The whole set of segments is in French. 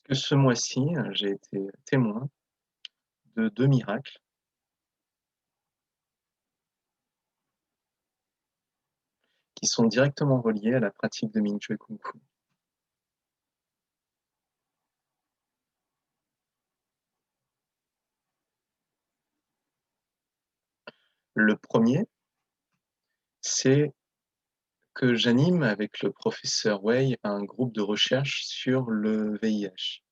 Que ce mois-ci, j'ai été témoin de 2 miracles qui sont directement reliés à la pratique de Wing Chun Kung Fu. Le premier, c'est que j'anime avec le professeur Wei un groupe de recherche sur le VIH.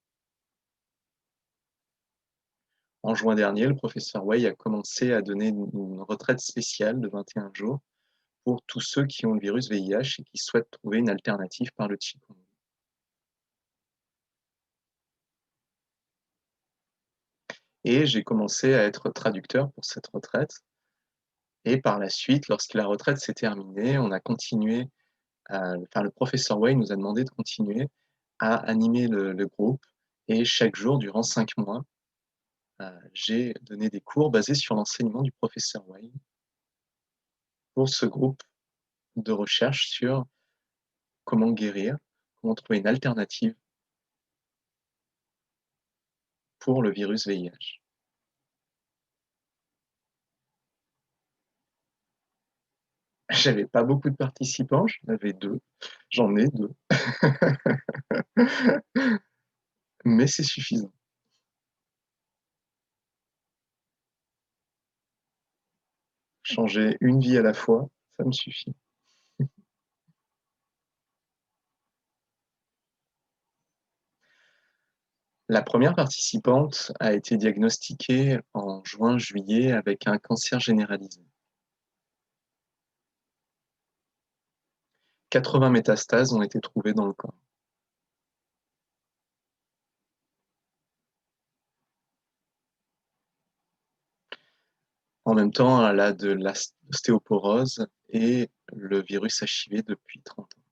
En juin dernier, le professeur Wei a commencé à donner une retraite spéciale de 21 jours pour tous ceux qui ont le virus VIH et qui souhaitent trouver une alternative par le Qigong. Et j'ai commencé à être traducteur pour cette retraite. Et par la suite, lorsque la retraite s'est terminée, on a continué le professeur Wei nous a demandé de continuer à animer le groupe et chaque jour durant 5 mois, j'ai donné des cours basés sur l'enseignement du professeur Wei pour ce groupe de recherche sur comment guérir, comment trouver une alternative pour le virus VIH. J'avais pas beaucoup de participants, j'en avais 2, j'en ai 2, mais c'est suffisant. Changer une vie à la fois, ça me suffit. La première participante a été diagnostiquée en juin-juillet avec un cancer généralisé. 80 métastases ont été trouvées dans le corps. En même temps, elle a de l'ostéoporose et le virus HIV depuis 30 ans.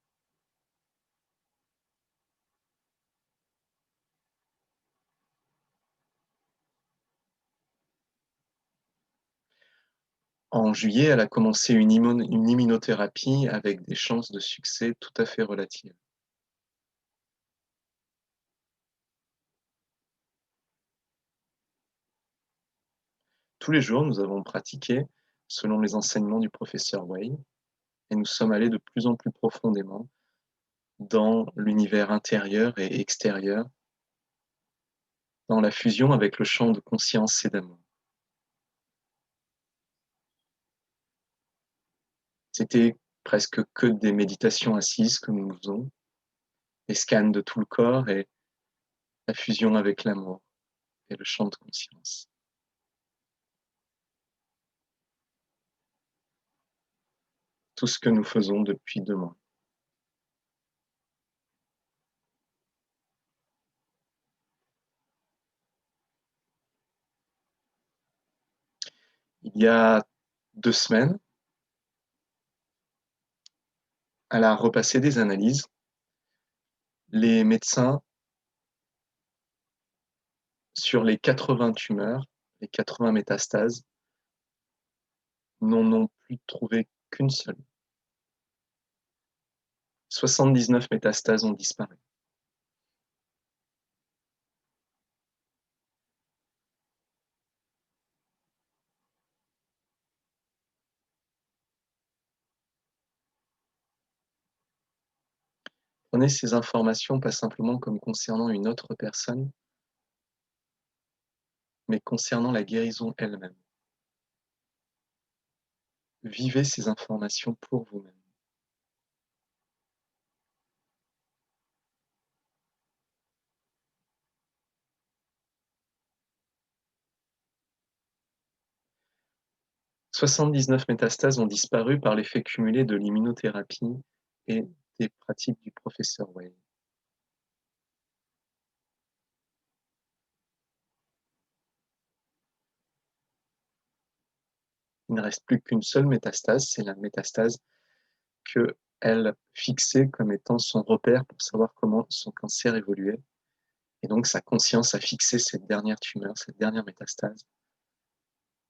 En juillet, elle a commencé une immunothérapie avec des chances de succès tout à fait relatives. Tous les jours, nous avons pratiqué selon les enseignements du professeur Wei et nous sommes allés de plus en plus profondément dans l'univers intérieur et extérieur, dans la fusion avec le champ de conscience et d'amour. C'était presque que des méditations assises que nous faisons, des scans de tout le corps et la fusion avec l'amour et le champ de conscience. Tout ce que nous faisons depuis 2 mois. Il y a 2 semaines, elle a repassé des analyses. Les médecins, sur les 80 tumeurs, les 80 métastases, n'en ont plus trouvé qu'une seule. 79 métastases ont disparu. Prenez ces informations pas simplement comme concernant une autre personne, mais concernant la guérison elle-même. Vivez ces informations pour vous-même. 79 métastases ont disparu par l'effet cumulé de l'immunothérapie et des pratiques du professeur Wei. Il ne reste plus qu'une seule métastase, c'est la métastase qu'elle fixait comme étant son repère pour savoir comment son cancer évoluait. Et donc sa conscience a fixé cette dernière tumeur, cette dernière métastase.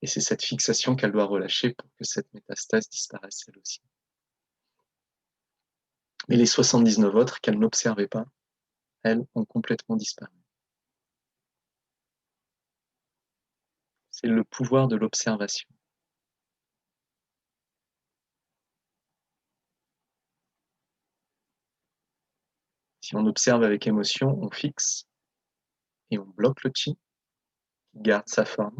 Et c'est cette fixation qu'elle doit relâcher pour que cette métastase disparaisse elle aussi. Mais les 79 autres qu'elle n'observait pas, elles, ont complètement disparu. C'est le pouvoir de l'observation. Si on observe avec émotion, on fixe et on bloque le chi, qui garde sa forme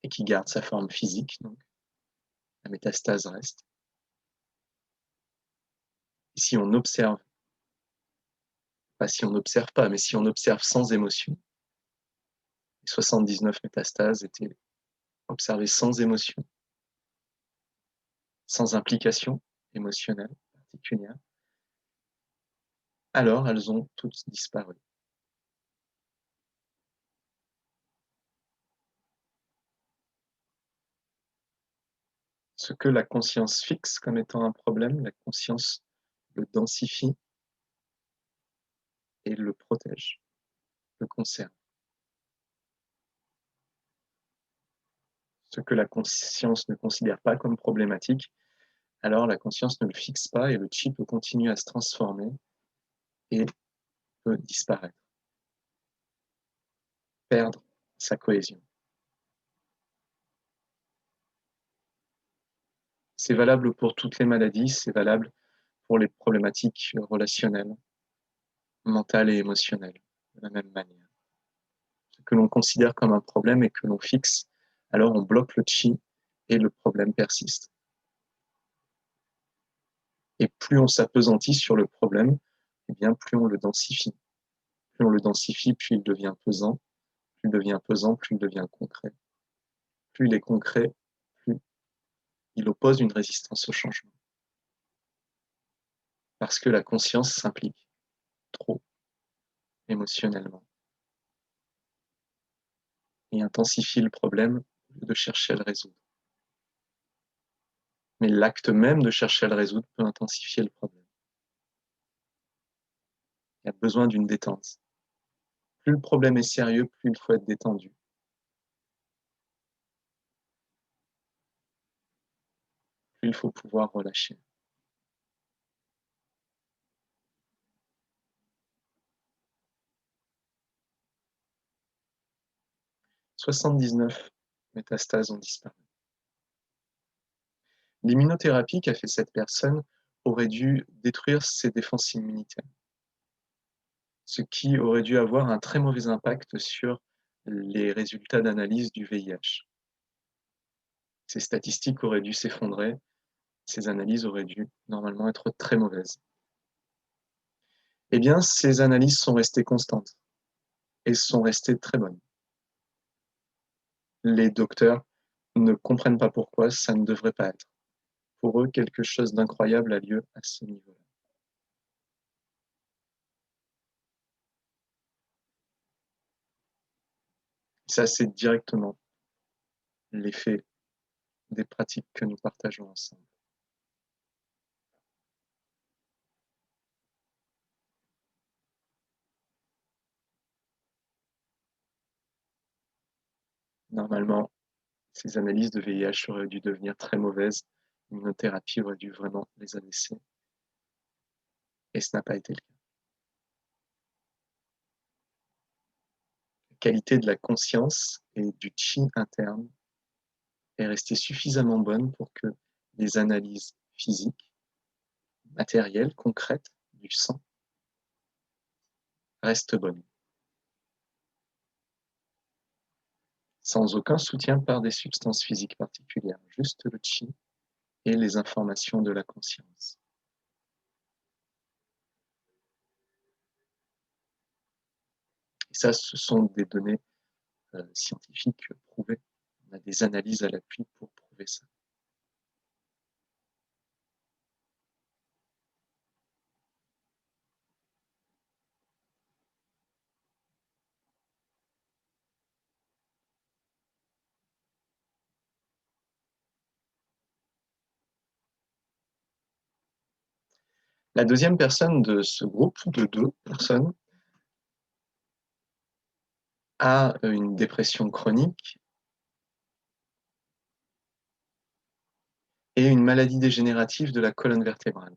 et qui garde sa forme physique, donc la métastase reste. Et si on observe, pas si on n'observe pas, mais si on observe sans émotion, les 79 métastases étaient observées sans émotion, sans implication émotionnelle particulière, alors elles ont toutes disparu. Ce que la conscience fixe comme étant un problème, la conscience le densifie et le protège, le conserve. Ce que la conscience ne considère pas comme problématique, alors la conscience ne le fixe pas et le chi peut continuer à se transformer et peut disparaître, perdre sa cohésion. C'est valable pour toutes les maladies, c'est valable pour les problématiques relationnelles, mentales et émotionnelles, de la même manière. Ce que l'on considère comme un problème et que l'on fixe, alors on bloque le chi et le problème persiste. Et plus on s'appesantit sur le problème, eh bien plus on le densifie. Plus on le densifie, plus il devient pesant. Plus il devient pesant, plus il devient concret. Plus il est concret, plus il oppose une résistance au changement. Parce que la conscience s'implique trop émotionnellement et intensifie le problème au lieu de chercher à le résoudre. Mais l'acte même de chercher à le résoudre peut intensifier le problème. Il y a besoin d'une détente. Plus le problème est sérieux, plus il faut être détendu. Plus il faut pouvoir relâcher. « 79 métastases ont disparu. L'immunothérapie qu'a fait cette personne aurait dû détruire ses défenses immunitaires, ce qui aurait dû avoir un très mauvais impact sur les résultats d'analyse du VIH. Ces statistiques auraient dû s'effondrer, ces analyses auraient dû normalement être très mauvaises. Eh bien, ces analyses sont restées constantes et sont restées très bonnes. Les docteurs ne comprennent pas pourquoi ça ne devrait pas être. Pour eux, quelque chose d'incroyable a lieu à ce niveau-là. Ça, c'est directement l'effet des pratiques que nous partageons ensemble. Normalement, ces analyses de VIH auraient dû devenir très mauvaises, l'immunothérapie aurait dû vraiment les abaisser, et ce n'a pas été le cas. La qualité de la conscience et du chi interne est restée suffisamment bonne pour que les analyses physiques, matérielles, concrètes du sang restent bonnes, sans aucun soutien par des substances physiques particulières, juste le chi et les informations de la conscience. Et ça, ce sont des données scientifiques prouvées. On a des analyses à l'appui pour prouver ça. La deuxième personne de ce groupe de 2 personnes a une dépression chronique et une maladie dégénérative de la colonne vertébrale.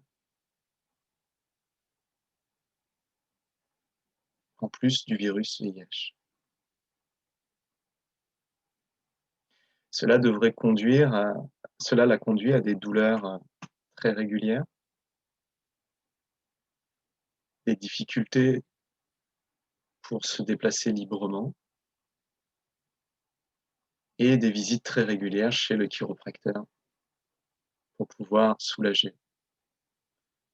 en plus du virus VIH. Cela devrait conduire à Cela l'a conduit à des douleurs, très régulières, des difficultés pour se déplacer librement et des visites très régulières chez le chiropracteur pour pouvoir soulager.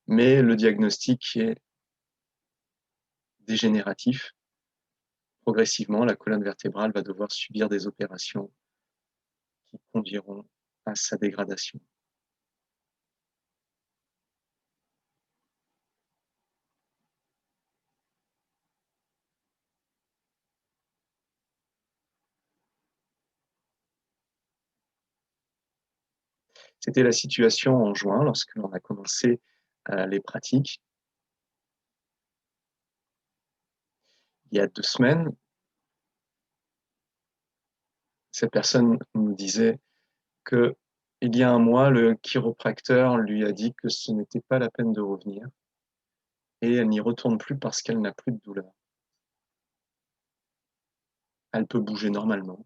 Mais le diagnostic est dégénératif. Progressivement, la colonne vertébrale va devoir subir des opérations qui conduiront à sa dégradation. C'était la situation en juin lorsque l'on a commencé, les pratiques. Il y a 2 semaines, cette personne nous disait qu'il y a un mois, le chiropracteur lui a dit que ce n'était pas la peine de revenir et elle n'y retourne plus parce qu'elle n'a plus de douleur. Elle peut bouger normalement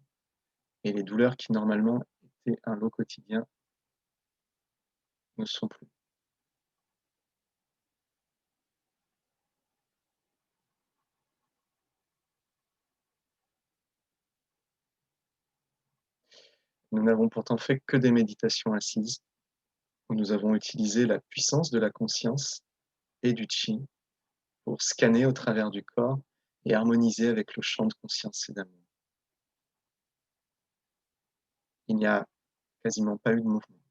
et les douleurs qui normalement étaient un lot quotidien ne sont plus. Nous n'avons pourtant fait que des méditations assises, où nous avons utilisé la puissance de la conscience et du chi pour scanner au travers du corps et harmoniser avec le champ de conscience et d'amour. Il n'y a quasiment pas eu de mouvement.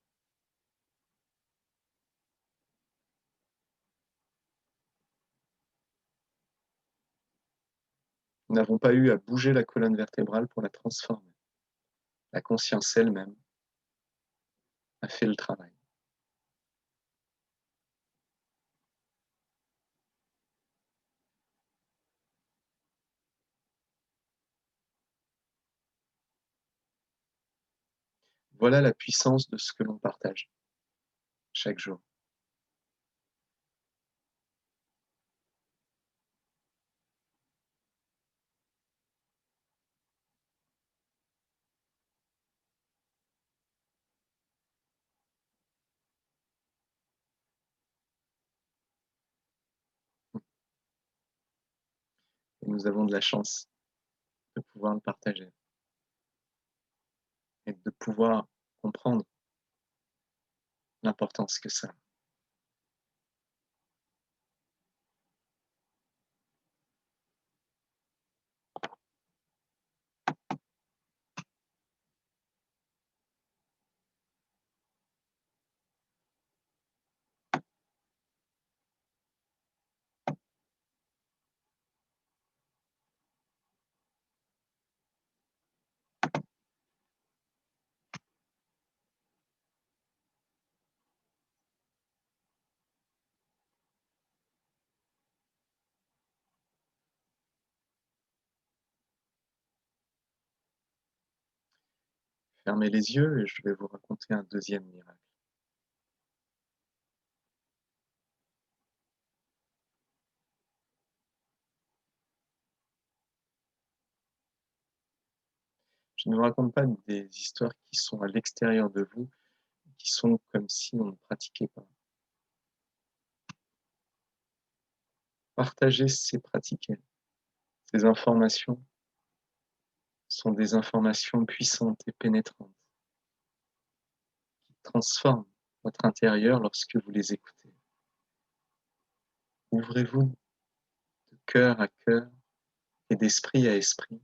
Nous n'avons pas eu à bouger la colonne vertébrale pour la transformer. La conscience elle-même a fait le travail. Voilà la puissance de ce que l'on partage chaque jour. Et nous avons de la chance de pouvoir le partager et de pouvoir comprendre l'importance que ça a. Fermez les yeux et je vais vous raconter un deuxième miracle. Je ne vous raconte pas des histoires qui sont à l'extérieur de vous, qui sont comme si on ne pratiquait pas. Partager, c'est pratiquer. Ces informations sont des informations puissantes et pénétrantes qui transforment votre intérieur lorsque vous les écoutez. Ouvrez-vous de cœur à cœur et d'esprit à esprit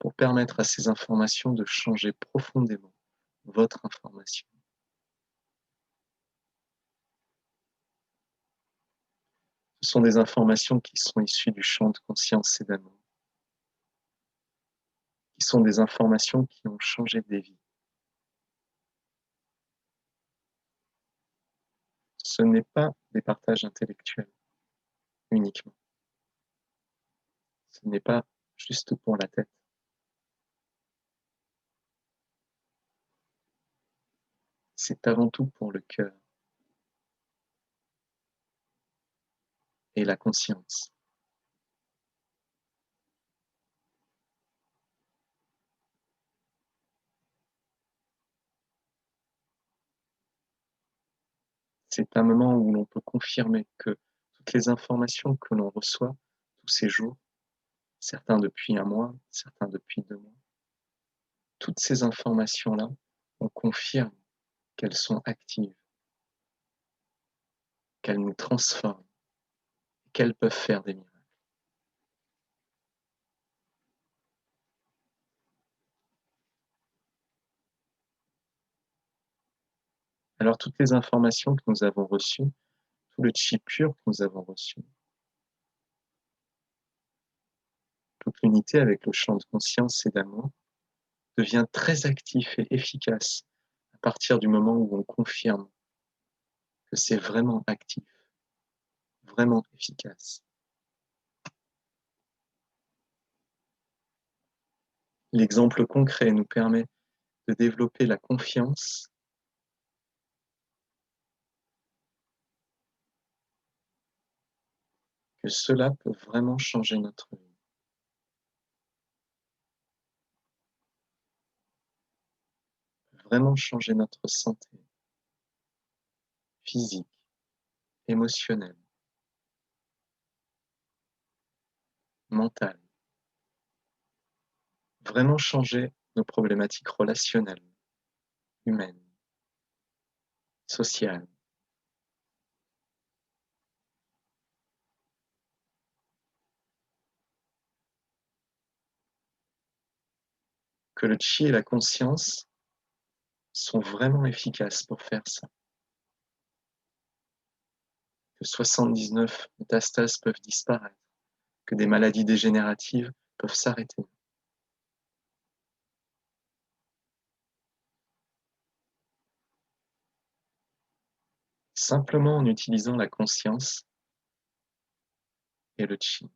pour permettre à ces informations de changer profondément votre information. Ce sont des informations qui sont issues du champ de conscience et d'amour, qui sont des informations qui ont changé des vies. Ce n'est pas des partages intellectuels uniquement. Ce n'est pas juste pour la tête. C'est avant tout pour le cœur et la conscience. C'est un moment où l'on peut confirmer que toutes les informations que l'on reçoit tous ces jours, certains depuis un mois, certains depuis 2 mois, toutes ces informations-là, on confirme qu'elles sont actives, qu'elles nous transforment, qu'elles peuvent faire des miracles. Alors toutes les informations que nous avons reçues, tout le chi pur que nous avons reçu, toute l'unité avec le champ de conscience et d'amour, devient très actif et efficace à partir du moment où on confirme que c'est vraiment actif, vraiment efficace. L'exemple concret nous permet de développer la confiance que cela peut vraiment changer notre vie, vraiment changer notre santé physique, émotionnelle, mentale, vraiment changer nos problématiques relationnelles, humaines, sociales. Que le chi et la conscience sont vraiment efficaces pour faire ça. Que 79 métastases peuvent disparaître, que des maladies dégénératives peuvent s'arrêter. Simplement en utilisant la conscience et le chi.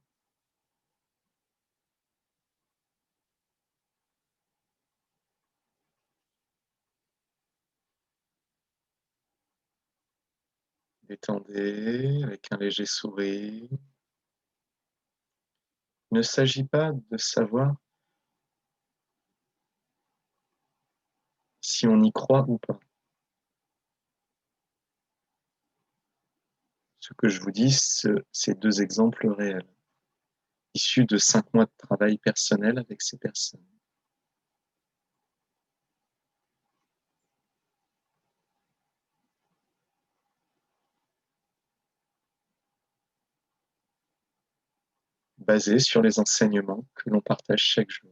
Détendez avec un léger sourire. Il ne s'agit pas de savoir si on y croit ou pas. Ce que je vous dis, c'est 2 exemples réels, issus de 5 mois de travail personnel avec ces personnes. Basés sur les enseignements que l'on partage chaque jour.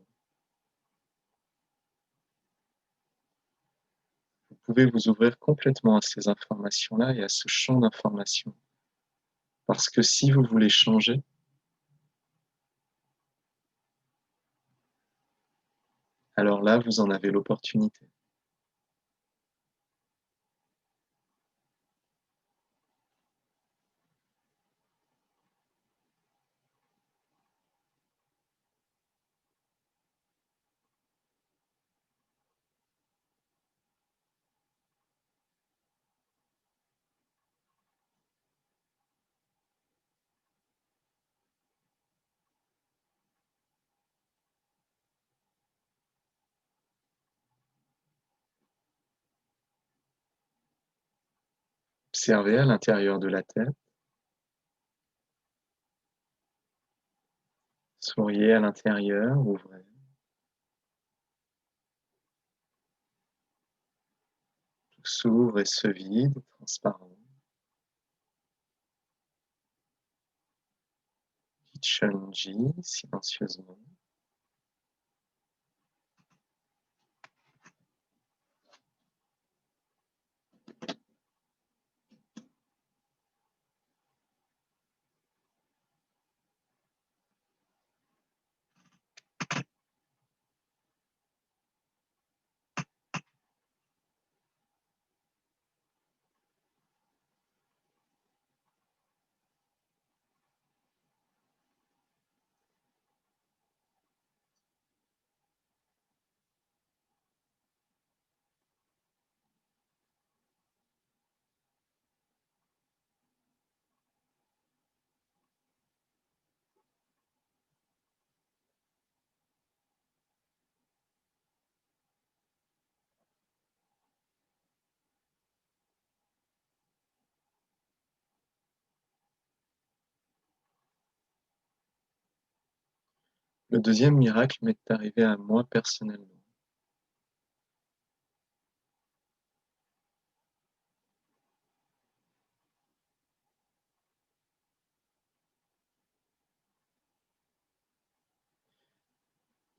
Vous pouvez vous ouvrir complètement à ces informations-là et à ce champ d'informations. Parce que si vous voulez changer, alors là, vous en avez l'opportunité. Observez à l'intérieur de la tête, souriez à l'intérieur, ouvrez. Tout s'ouvre et se vide, transparent. Chunji, silencieusement. Le deuxième miracle m'est arrivé à moi personnellement.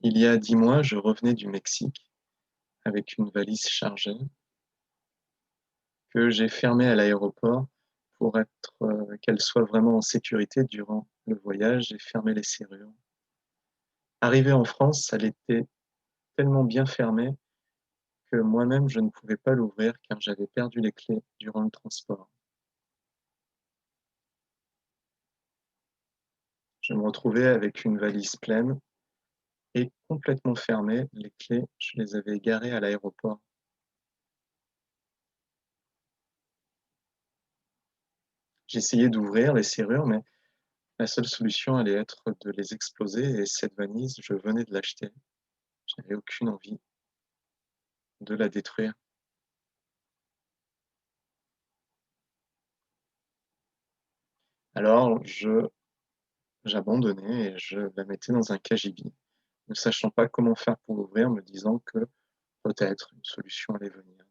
Il y a 10 mois, je revenais du Mexique avec une valise chargée que j'ai fermée à l'aéroport pour qu'elle soit vraiment en sécurité durant le voyage. J'ai fermé les serrures. Arrivé en France, elle était tellement bien fermée que moi-même je ne pouvais pas l'ouvrir car j'avais perdu les clés durant le transport. Je me retrouvais avec une valise pleine et complètement fermée. Les clés, je les avais égarées à l'aéroport. J'essayais d'ouvrir les serrures, mais la seule solution allait être de les exploser et cette valise, je venais de l'acheter. Je n'avais aucune envie de la détruire. Alors j'abandonnais et je la mettais dans un cagibi, ne sachant pas comment faire pour l'ouvrir, me disant que peut-être une solution allait venir.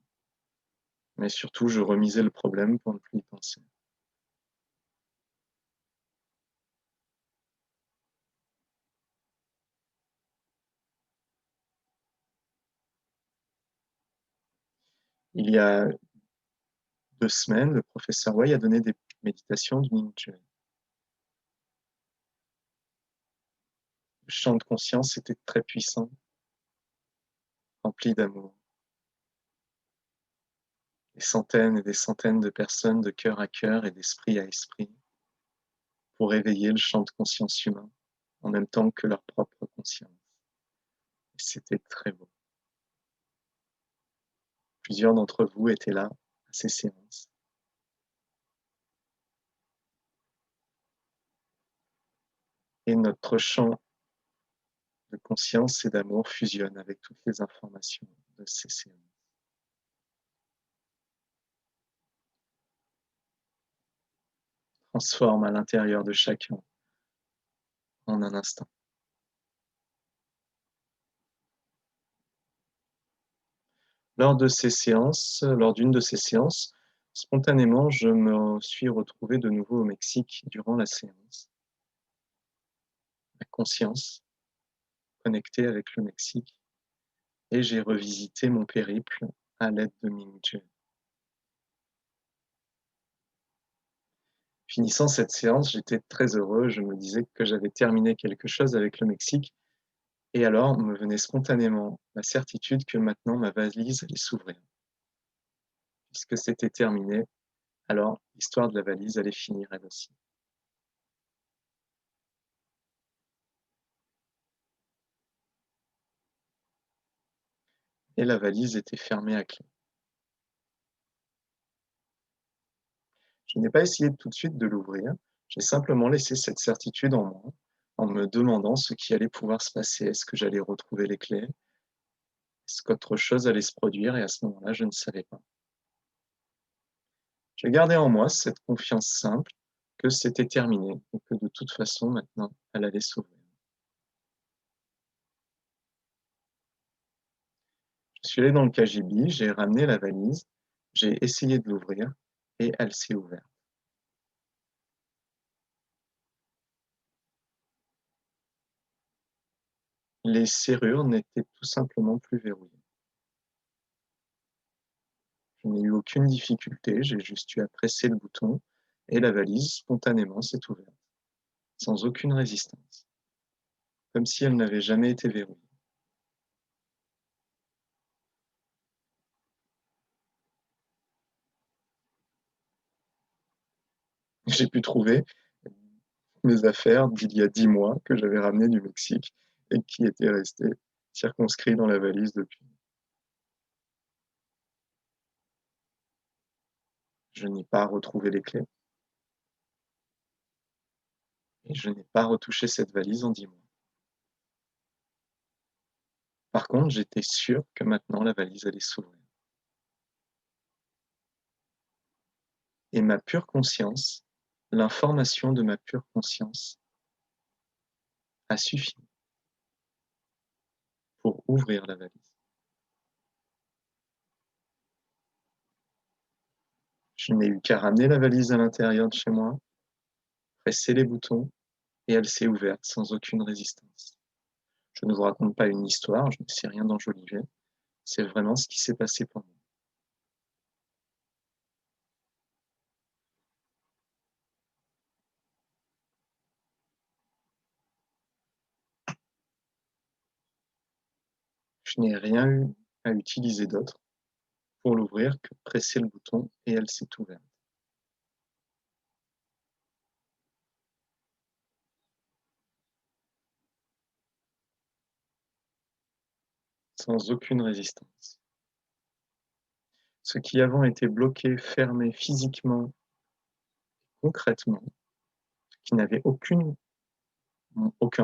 Mais surtout, je remisais le problème pour ne plus y penser. Il y a 2 semaines, le professeur Wei a donné des méditations du Ming Chen. Le champ de conscience était très puissant, rempli d'amour. Des centaines et des centaines de personnes de cœur à cœur et d'esprit à esprit pour éveiller le champ de conscience humain en même temps que leur propre conscience. Et c'était très beau. Plusieurs d'entre vous étaient là à ces séances. Et notre champ de conscience et d'amour fusionne avec toutes les informations de ces séances. Transforme à l'intérieur de chacun en un instant. Lors d'une de ces séances, spontanément, je me suis retrouvé de nouveau au Mexique durant la séance. Ma conscience connectée avec le Mexique et j'ai revisité mon périple à l'aide de Ming-Chen. Finissant cette séance, j'étais très heureux, je me disais que j'avais terminé quelque chose avec le Mexique et alors me venait spontanément la certitude que maintenant ma valise allait s'ouvrir. Puisque c'était terminé, alors l'histoire de la valise allait finir elle aussi. Et la valise était fermée à clé. Je n'ai pas essayé tout de suite de l'ouvrir, j'ai simplement laissé cette certitude en moi, en me demandant ce qui allait pouvoir se passer. Est-ce que j'allais retrouver les clés? Est-ce qu'autre chose allait se produire? Et à ce moment-là, je ne savais pas. J'ai gardé en moi cette confiance simple que c'était terminé et que de toute façon, maintenant, elle allait s'ouvrir. Je suis allé dans le cagibi, j'ai ramené la valise, j'ai essayé de l'ouvrir et elle s'est ouverte. Les serrures n'étaient tout simplement plus verrouillées. Je n'ai eu aucune difficulté, j'ai juste eu à presser le bouton et la valise spontanément s'est ouverte, sans aucune résistance, comme si elle n'avait jamais été verrouillée. J'ai pu trouver mes affaires d'il y a 10 mois que j'avais ramenées du Mexique et qui étaient restées circonscrits dans la valise depuis. Je n'ai pas retrouvé les clés et je n'ai pas retouché cette valise en 10 mois. Par contre, j'étais sûr que maintenant la valise allait s'ouvrir. Et ma pure conscience, l'information de ma pure conscience a suffi. ouvrir la valise. Je n'ai eu qu'à ramener la valise à l'intérieur de chez moi, presser les boutons et elle s'est ouverte sans aucune résistance. Je ne vous raconte pas une histoire, je ne sais rien d'enjoliver, c'est vraiment ce qui s'est passé pour moi. Je n'ai rien eu à utiliser d'autre pour l'ouvrir que presser le bouton et elle s'est ouverte, sans aucune résistance. Ce qui avant était bloqué, fermé physiquement, concrètement, qui n'avait aucun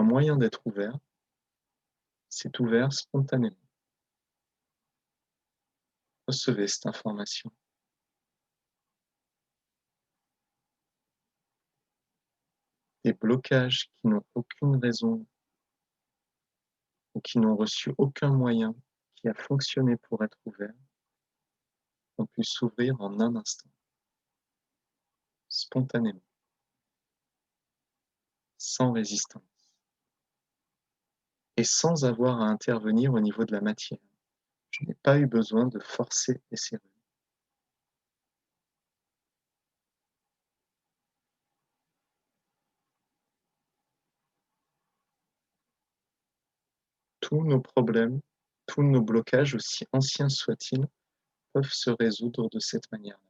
moyen d'être ouvert, s'est ouvert spontanément. Recevez cette information. Des blocages qui n'ont aucune raison ou qui n'ont reçu aucun moyen qui a fonctionné pour être ouverts ont pu s'ouvrir en un instant, spontanément, sans résistance et sans avoir à intervenir au niveau de la matière. Je n'ai pas eu besoin de forcer les serrures. Tous nos problèmes, tous nos blocages, aussi anciens soient-ils, peuvent se résoudre de cette manière-là.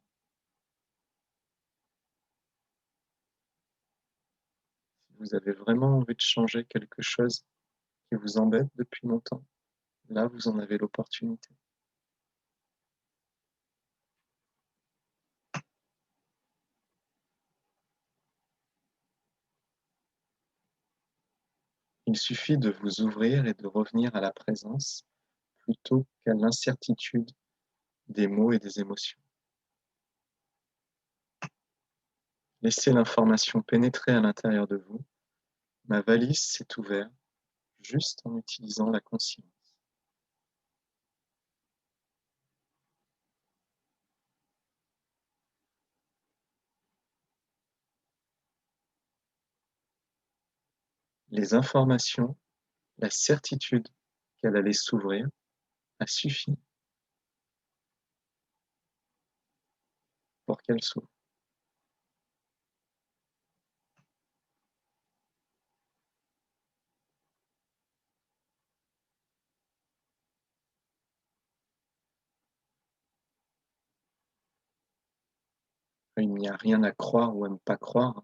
Si vous avez vraiment envie de changer quelque chose qui vous embête depuis longtemps, là, vous en avez l'opportunité. Il suffit de vous ouvrir et de revenir à la présence plutôt qu'à l'incertitude des mots et des émotions. Laissez l'information pénétrer à l'intérieur de vous. Ma valise s'est ouverte juste en utilisant la conscience. Les informations, la certitude qu'elle allait s'ouvrir a suffi pour qu'elle s'ouvre. Il n'y a rien à croire ou à ne pas croire.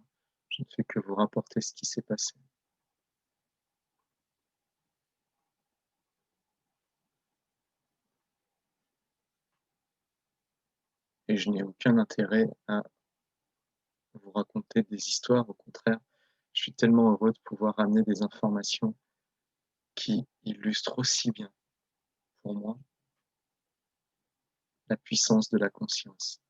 Je ne fais que vous rapporter ce qui s'est passé. Et je n'ai aucun intérêt à vous raconter des histoires. Au contraire, je suis tellement heureux de pouvoir amener des informations qui illustrent aussi bien, pour moi, la puissance de la conscience.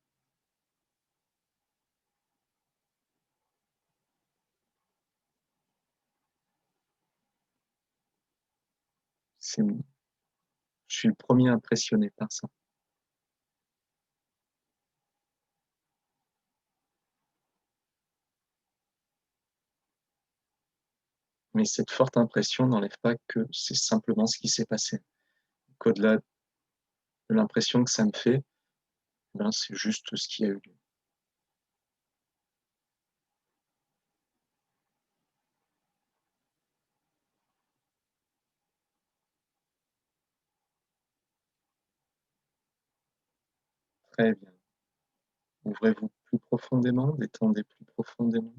C'est, je suis le premier impressionné par ça. Mais cette forte impression n'enlève pas que c'est simplement ce qui s'est passé. Qu'au-delà de l'impression que ça me fait, ben, c'est juste ce qui a eu lieu. Très bien. Ouvrez-vous plus profondément, détendez plus profondément.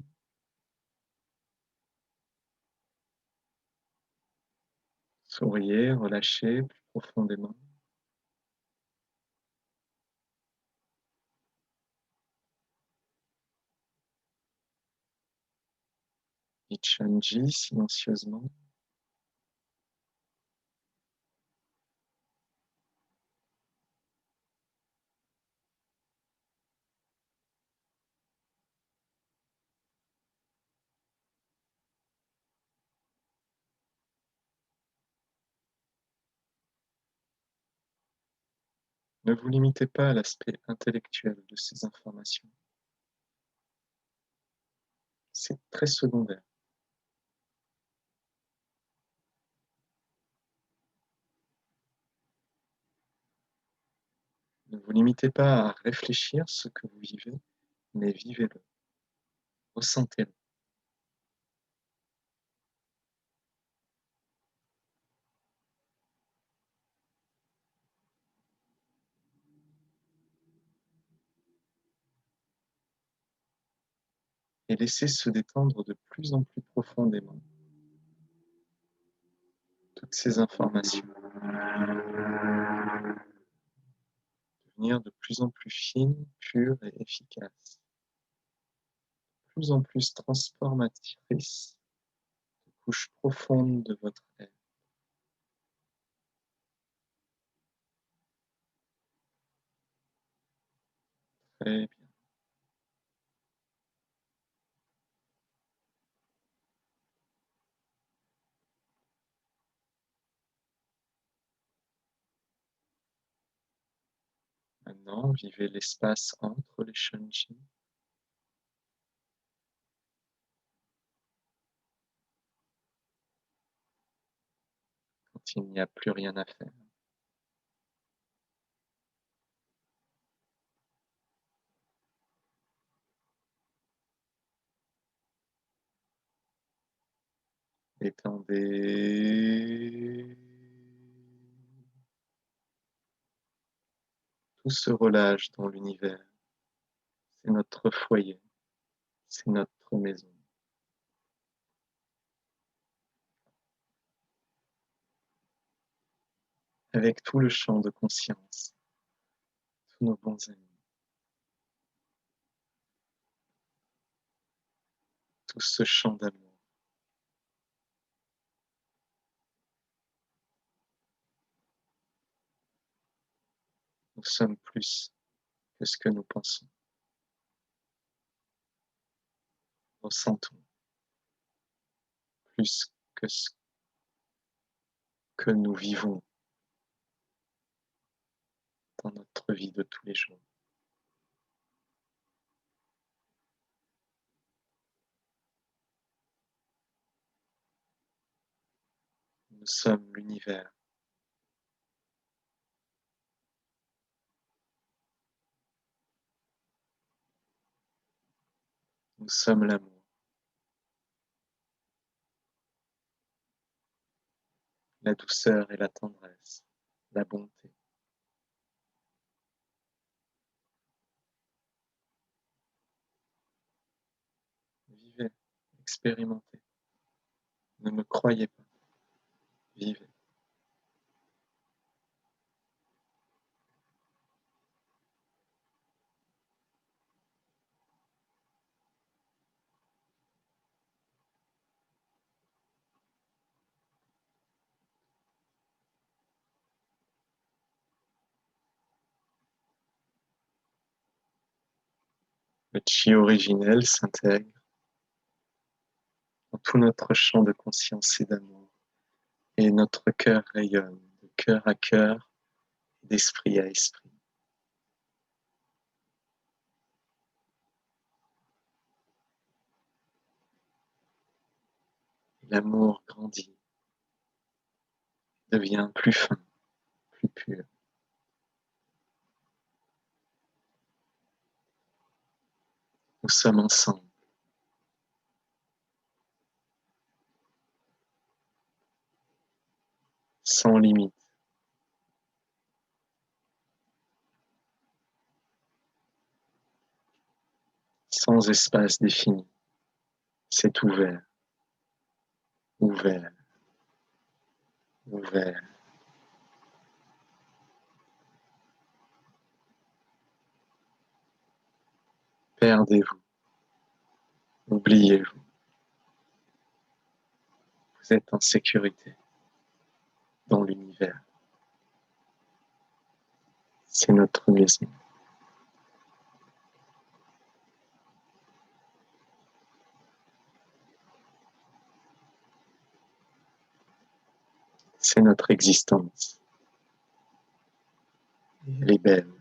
Souriez, relâchez plus profondément. Ichanji silencieusement. Ne vous limitez pas à l'aspect intellectuel de ces informations. C'est très secondaire. Ne vous limitez pas à réfléchir ce que vous vivez, mais vivez-le, ressentez-le. Et laissez se détendre de plus en plus profondément toutes ces informations, devenir de plus en plus fines, pures et efficaces, de plus en plus transformatrices, de couches profondes de votre être. Très bien. Maintenant, vivez l'espace entre les shanji. Quand il n'y a plus rien à faire. Étendez. Tout se relâche dans l'univers. C'est notre foyer, c'est notre maison. Avec tout le champ de conscience, tous nos bons amis, tout ce champ d'amour. Nous sommes plus que ce que nous pensons. Ressentons plus que ce que nous vivons dans notre vie de tous les jours. Nous sommes l'univers. Nous sommes l'amour, la douceur et la tendresse, la bonté. Vivez, expérimentez. Ne me croyez pas. Vivez. Le chi originel s'intègre dans tout notre champ de conscience et d'amour, et notre cœur rayonne de cœur à cœur, d'esprit à esprit. L'amour grandit, devient plus fin, plus pur. Nous sommes ensemble, sans limite, sans espace défini. C'est ouvert, ouvert, ouvert. Perdez-vous, oubliez-vous. Vous êtes en sécurité dans l'univers. C'est notre maison. C'est notre existence. Et elle est belle.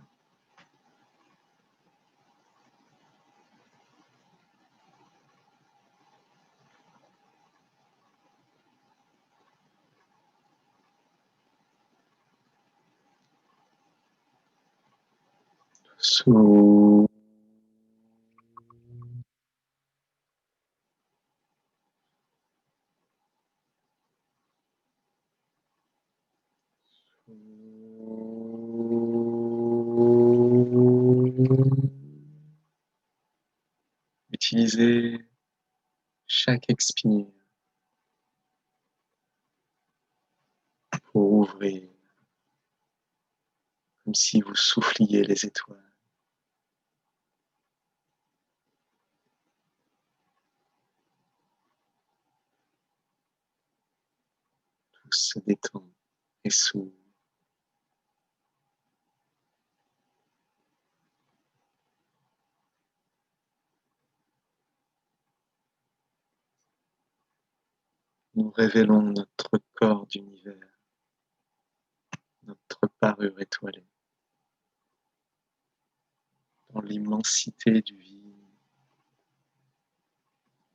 Sous. Utilisez chaque expire pour ouvrir, comme si vous souffliez les étoiles. Tout se détend et s'ouvre. Nous révélons notre corps d'univers, notre parure étoilée, dans l'immensité du vide.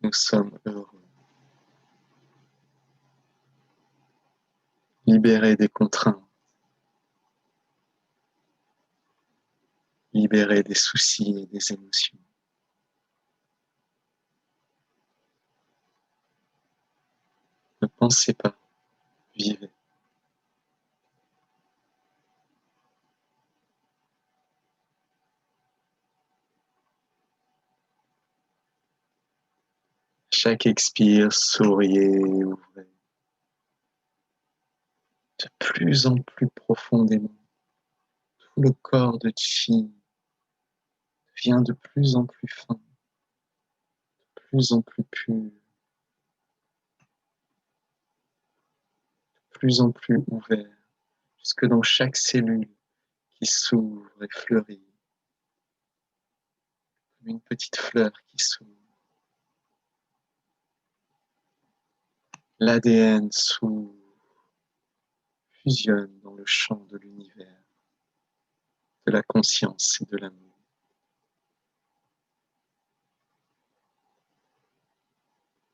Nous sommes heureux, libérés des contraintes, libérés des soucis et des émotions. Ne pensez pas, vivez. Chaque expire, souriez, ouvrez de plus en plus profondément. Tout le corps de Chi devient de plus en plus fin, de plus en plus pur, de plus en plus ouvert, jusque dans chaque cellule qui s'ouvre et fleurit, comme une petite fleur qui s'ouvre. L'ADN s'ouvre, fusionne dans le champ de l'univers, de la conscience et de l'amour.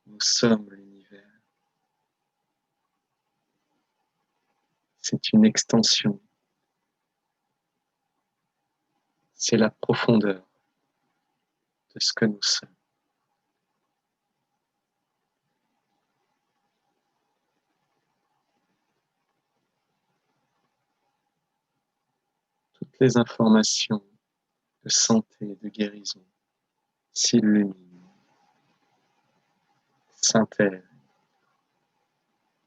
Nous sommes l'univers. C'est une extension. C'est la profondeur de ce que nous sommes. Toutes les informations de santé, de guérison s'illuminent, s'intègrent,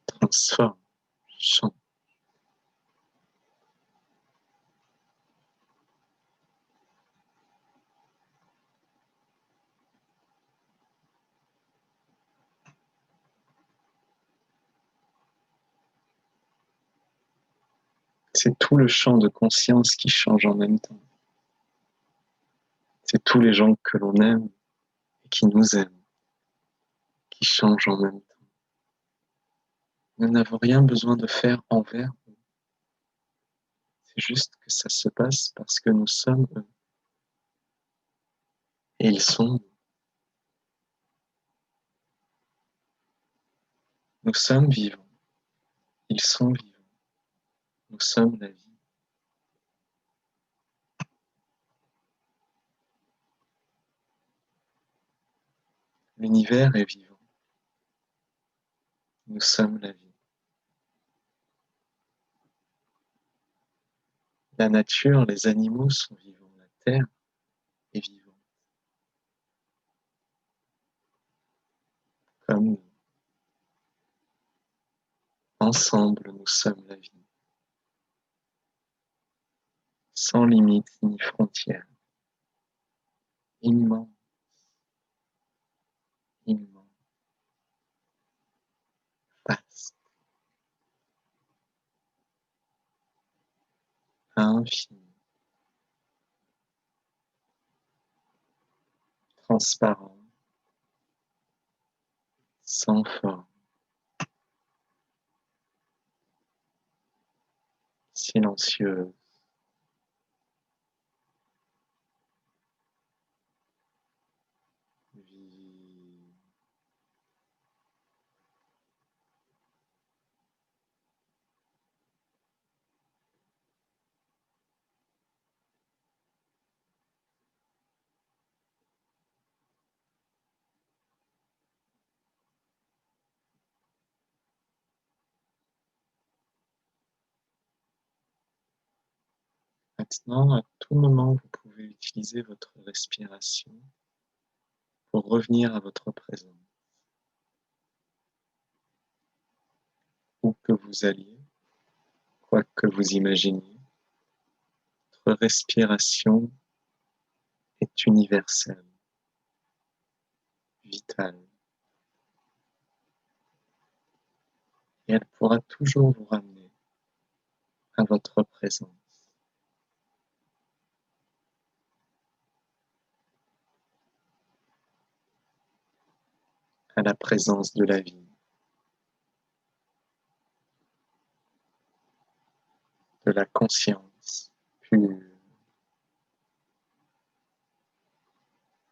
transforment, changent. C'est tout le champ de conscience qui change en même temps. C'est tous les gens que l'on aime et qui nous aiment, qui changent en même temps. Nous n'avons rien besoin de faire envers eux. C'est juste que ça se passe parce que nous sommes eux. Et ils sont nous. Nous sommes vivants. Ils sont vivants. Nous sommes la vie. L'univers est vivant. Nous sommes la vie. La nature, les animaux sont vivants. La terre est vivante. Comme nous. Ensemble, nous sommes la vie. Sans limite ni frontières. Immense. Immense. Vaste. Infini. Transparent. Sans forme. Silencieuse. vie. Maintenant, à tout moment, vous pouvez utiliser votre respiration pour revenir à votre présent. Où que vous alliez, quoi que vous imaginiez, votre respiration est universelle, vitale, et elle pourra toujours vous ramener à votre présence, à la présence de la vie, de la conscience pure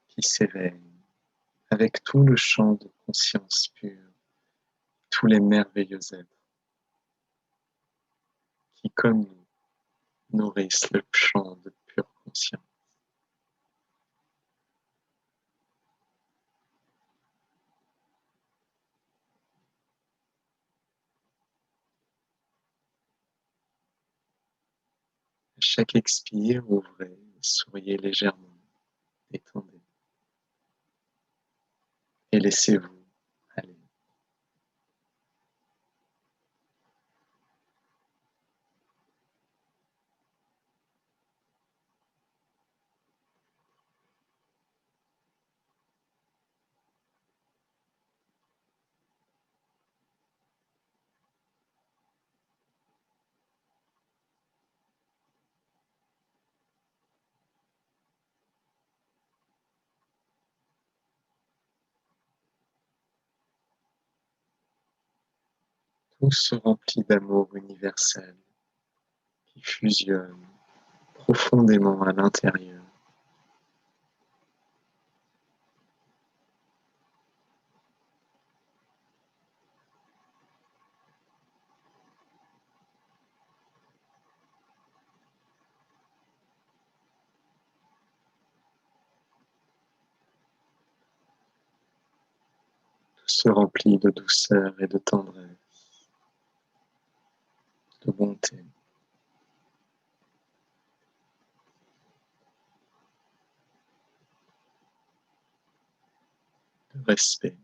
qui s'éveille avec tout le champ de conscience pure, tous les merveilleux êtres qui, comme nous, nourrissent le champ de pure conscience. À chaque expire, ouvrez et souriez légèrement, détendez et laissez-vous aller. Tout se remplit d'amour universel qui fusionne profondément à l'intérieur. Tout se remplit de douceur et de tendresse, de bonté, de respect.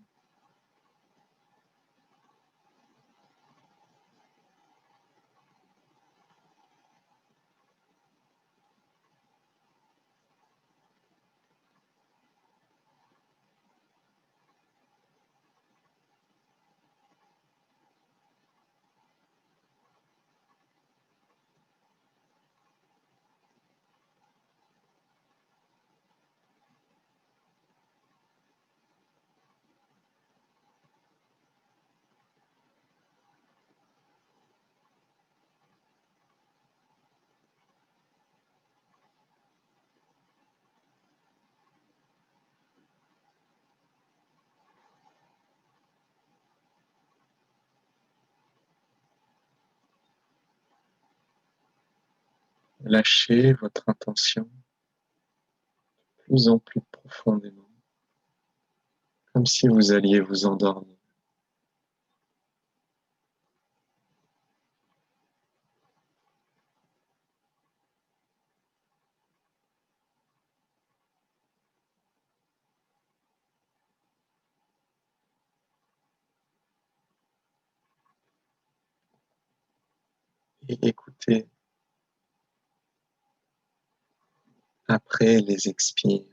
Lâchez votre intention de plus en plus profondément, comme si vous alliez vous endormir. Et écoutez, après les expires,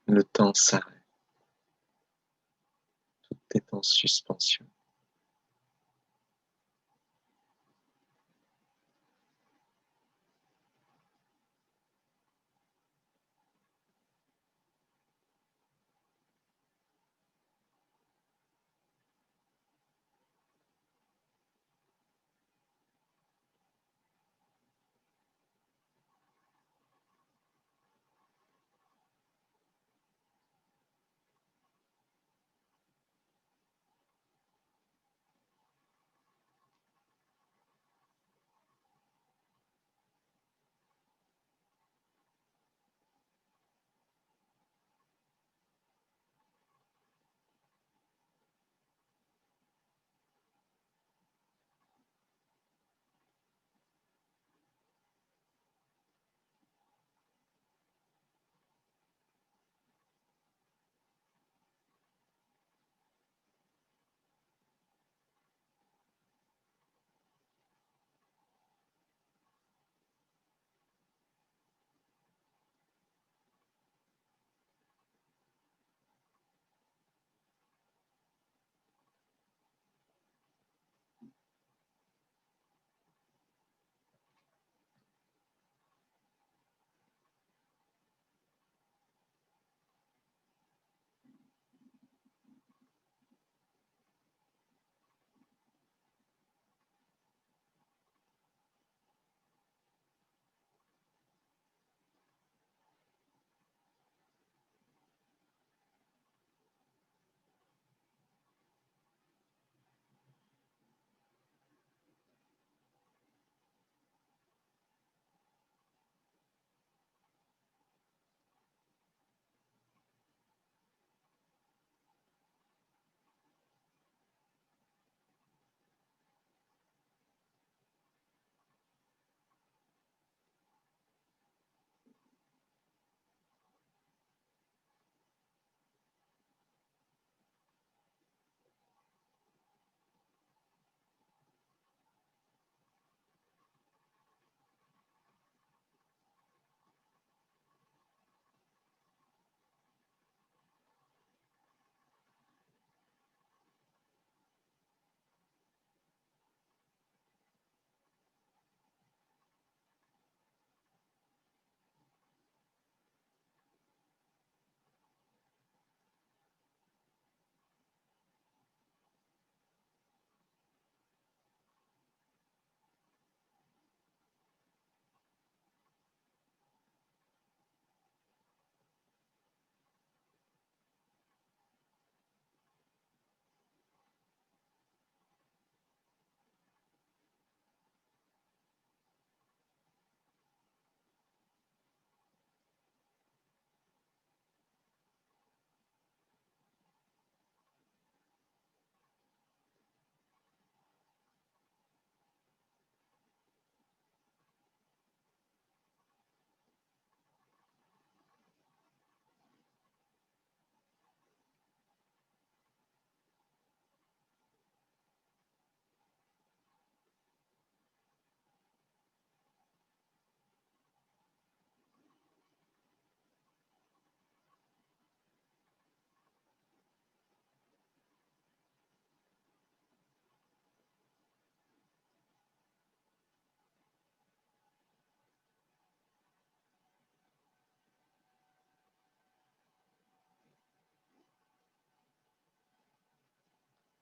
le temps s'arrête, tout est en suspension.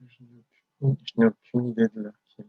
Je n'ai aucune idée de l'heure qu'il est.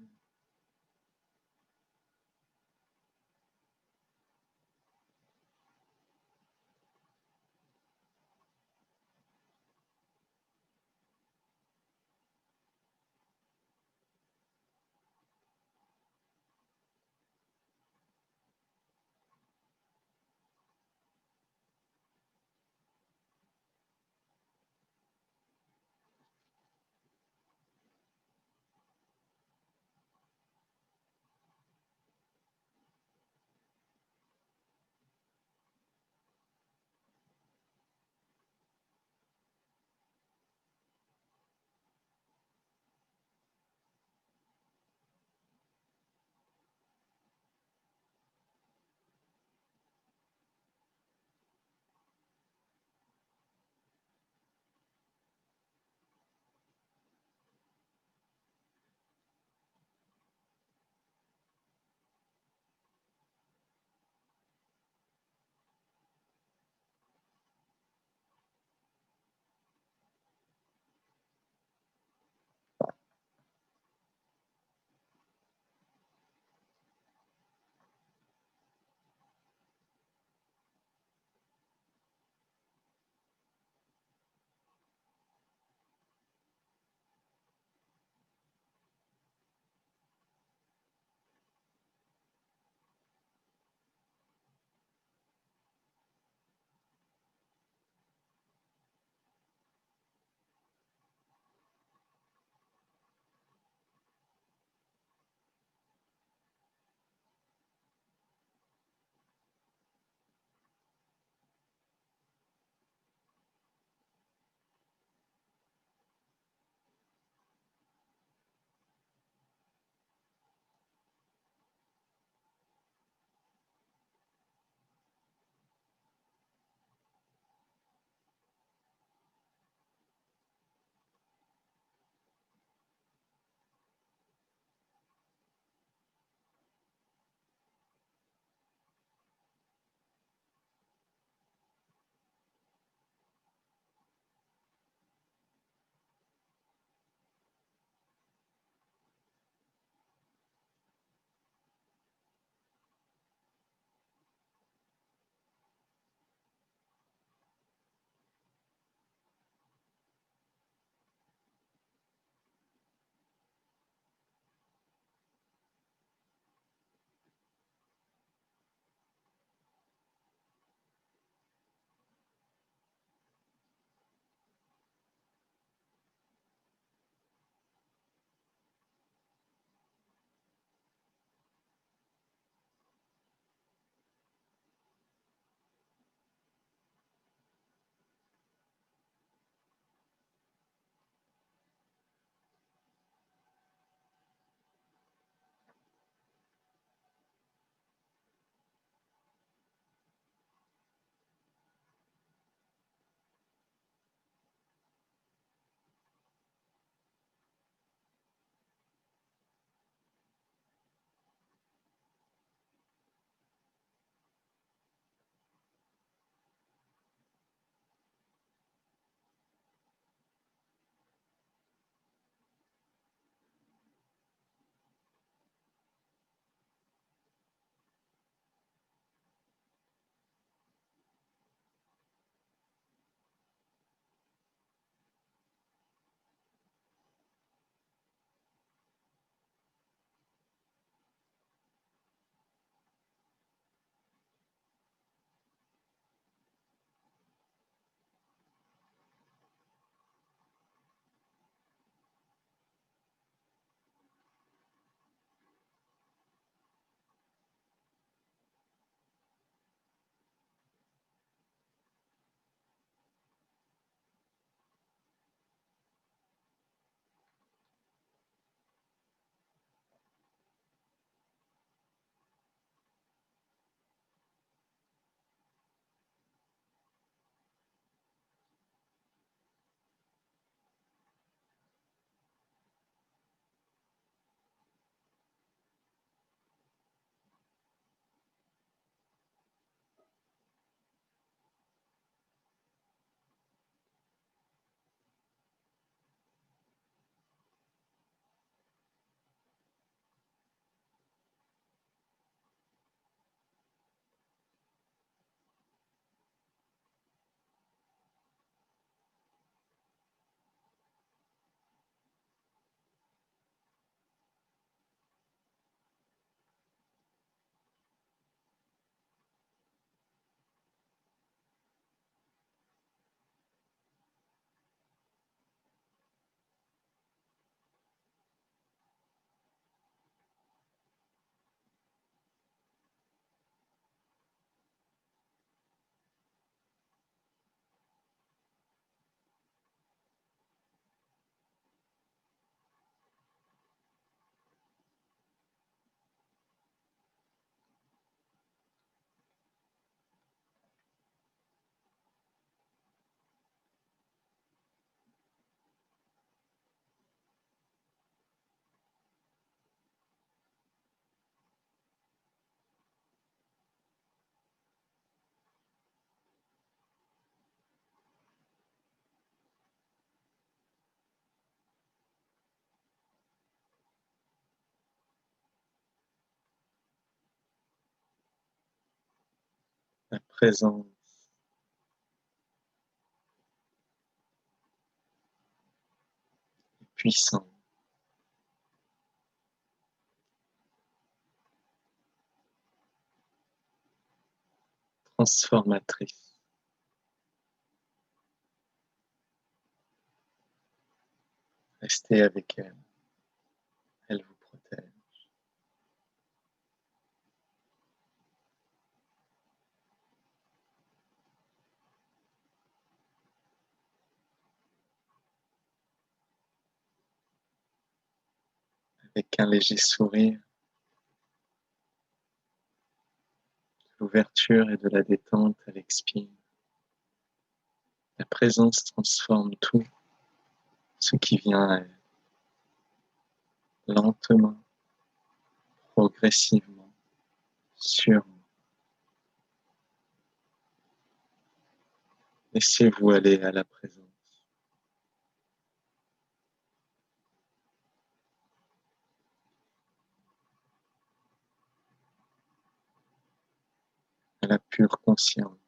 présence, puissant, transformatrice. Restez avec elle, elle vous protège. Avec un léger sourire, de l'ouverture et de la détente, elle expire. La présence transforme tout ce qui vient à elle, lentement, progressivement, sûrement. Laissez-vous aller à la présence, à la pure conscience.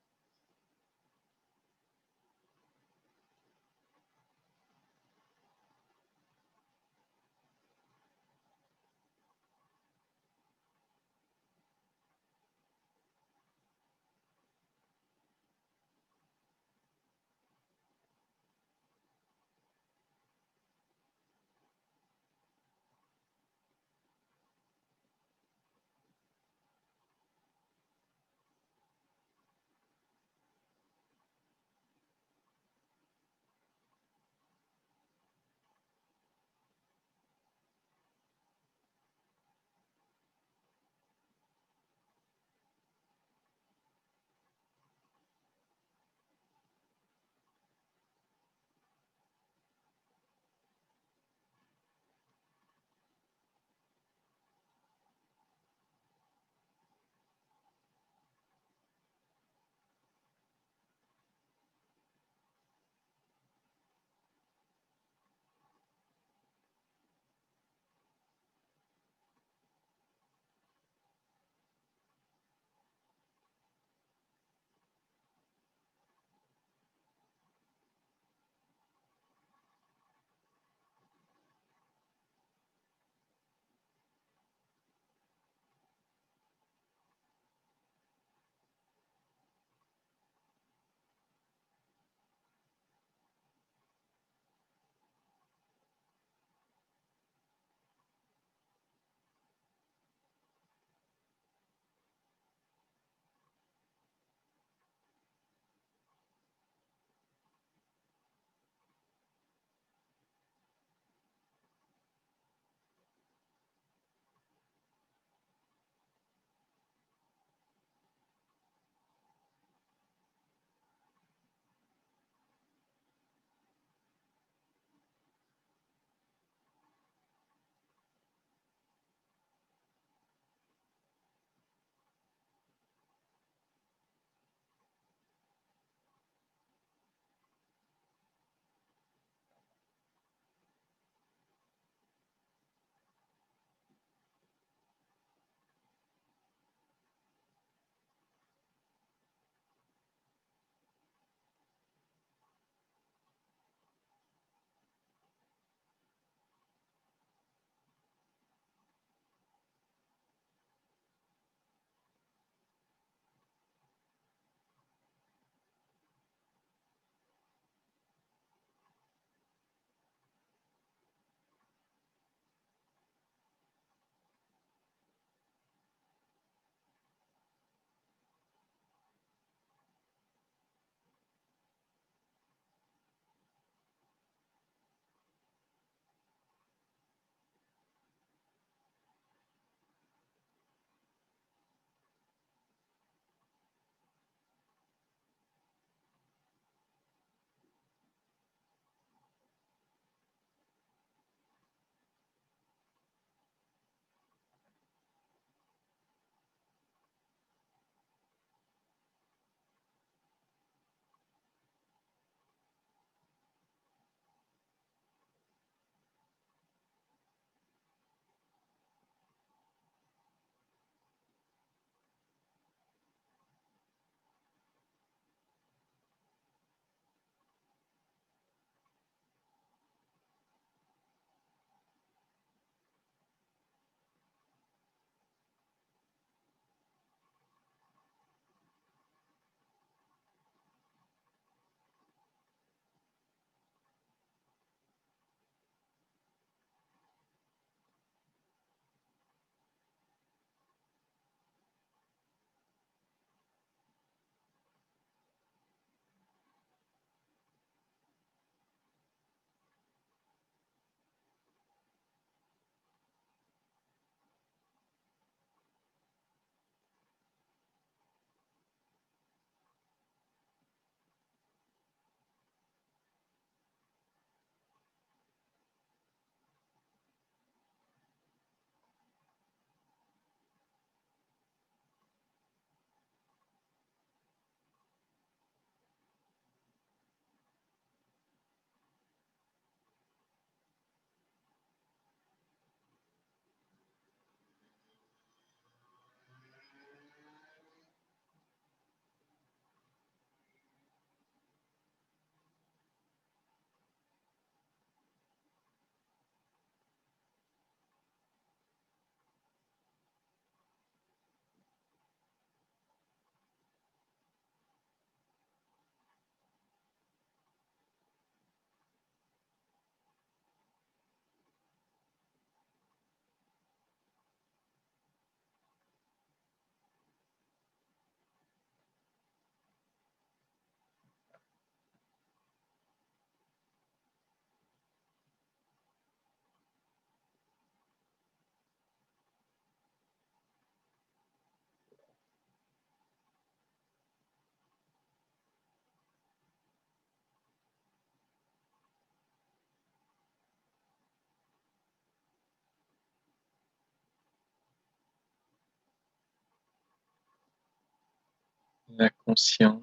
conscient,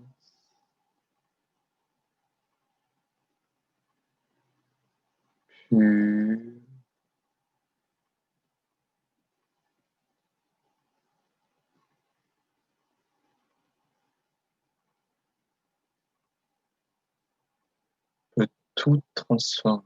plus peut tout transformer.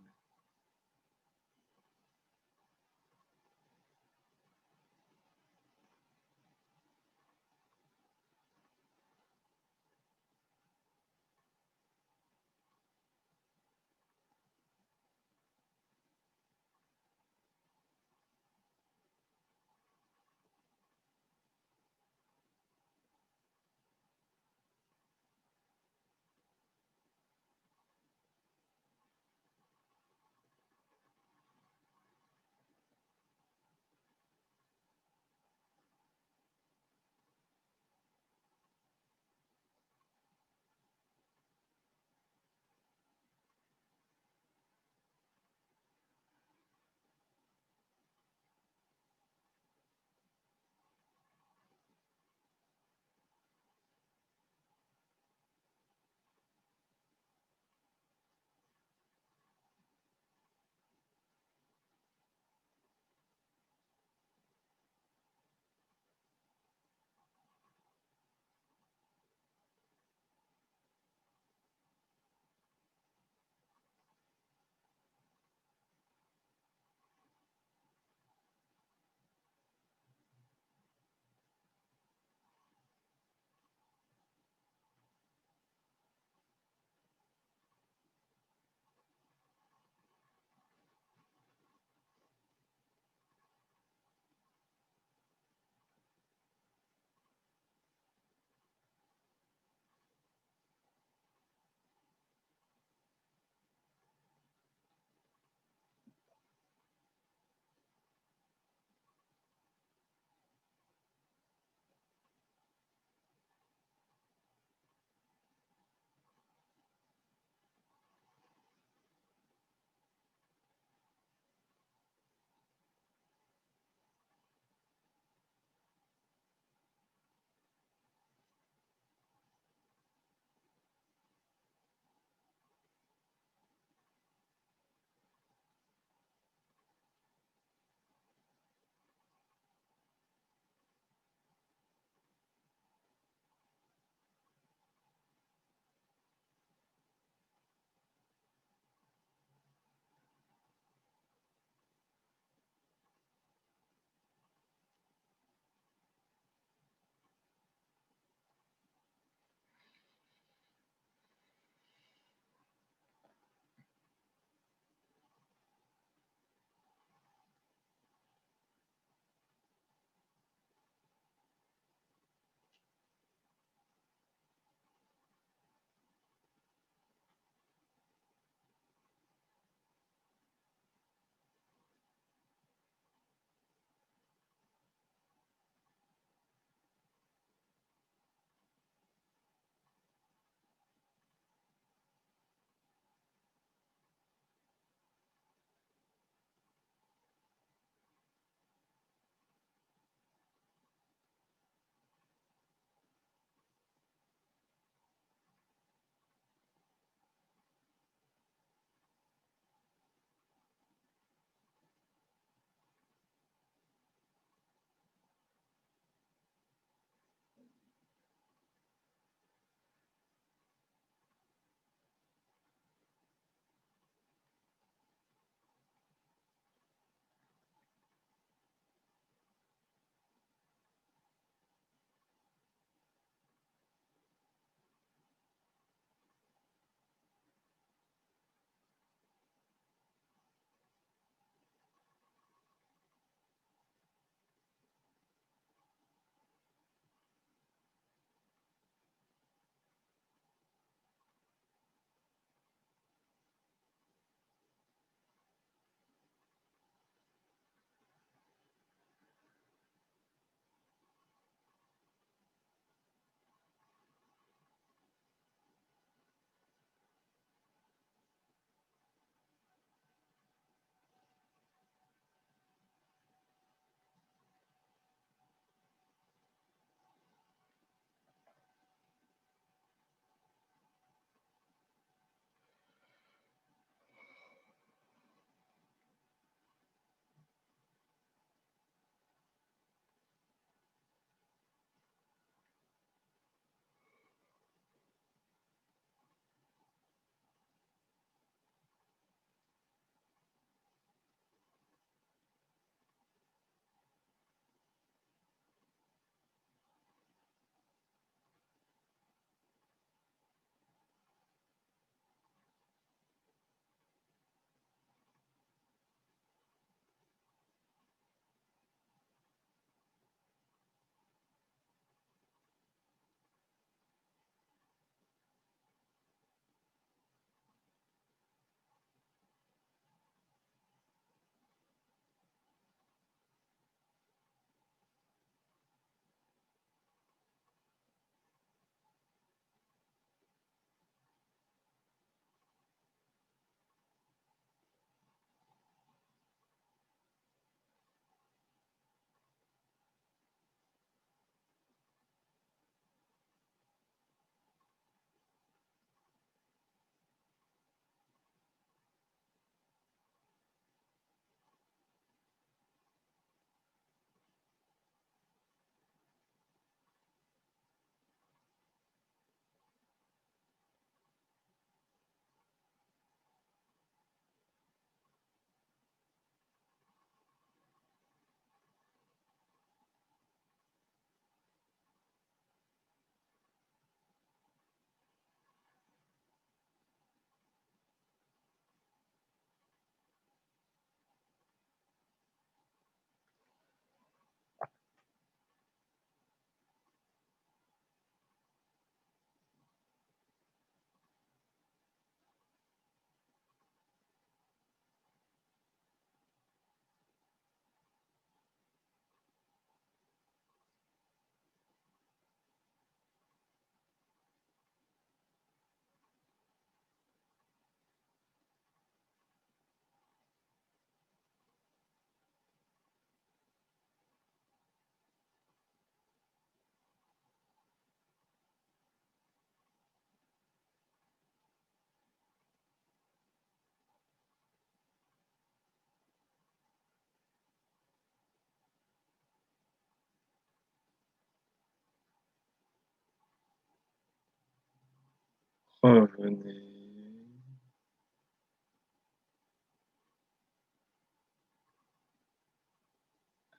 Revenez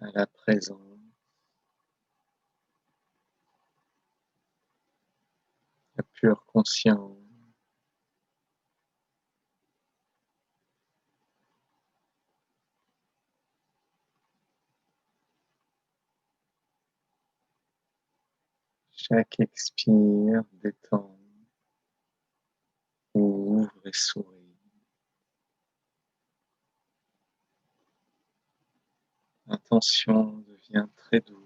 à la présence, la pure conscience. Chaque expire détend, ouvre et sourit. L'intention devient très douce.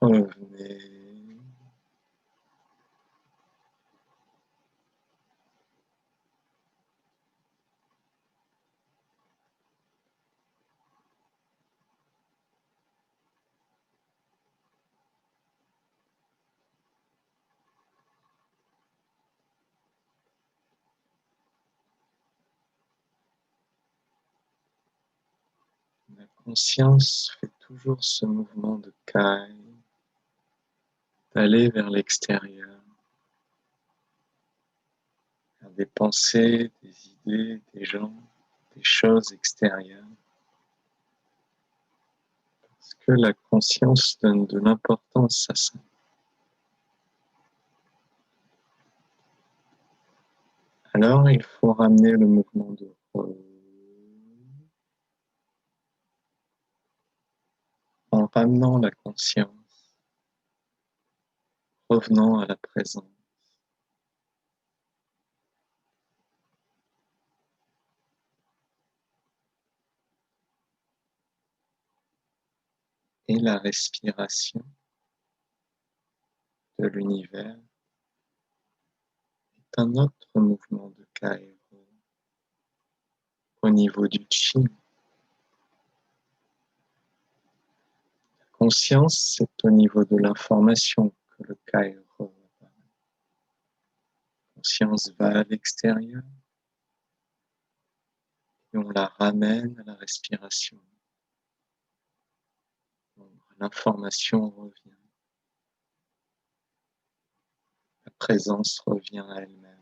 Revenez La conscience fait toujours ce mouvement de caille, d'aller vers l'extérieur, vers des pensées, des idées, des gens, des choses extérieures. Parce que la conscience donne de l'importance à ça. Alors il faut ramener le mouvement de en ramenant la conscience, revenant à la présence. Et la respiration de l'univers est un autre mouvement de Kairo au niveau du chi. La conscience, c'est au niveau de l'information que le Kairo apparaît. La conscience va à l'extérieur et on la ramène à la respiration. L'information revient. La présence revient à elle-même.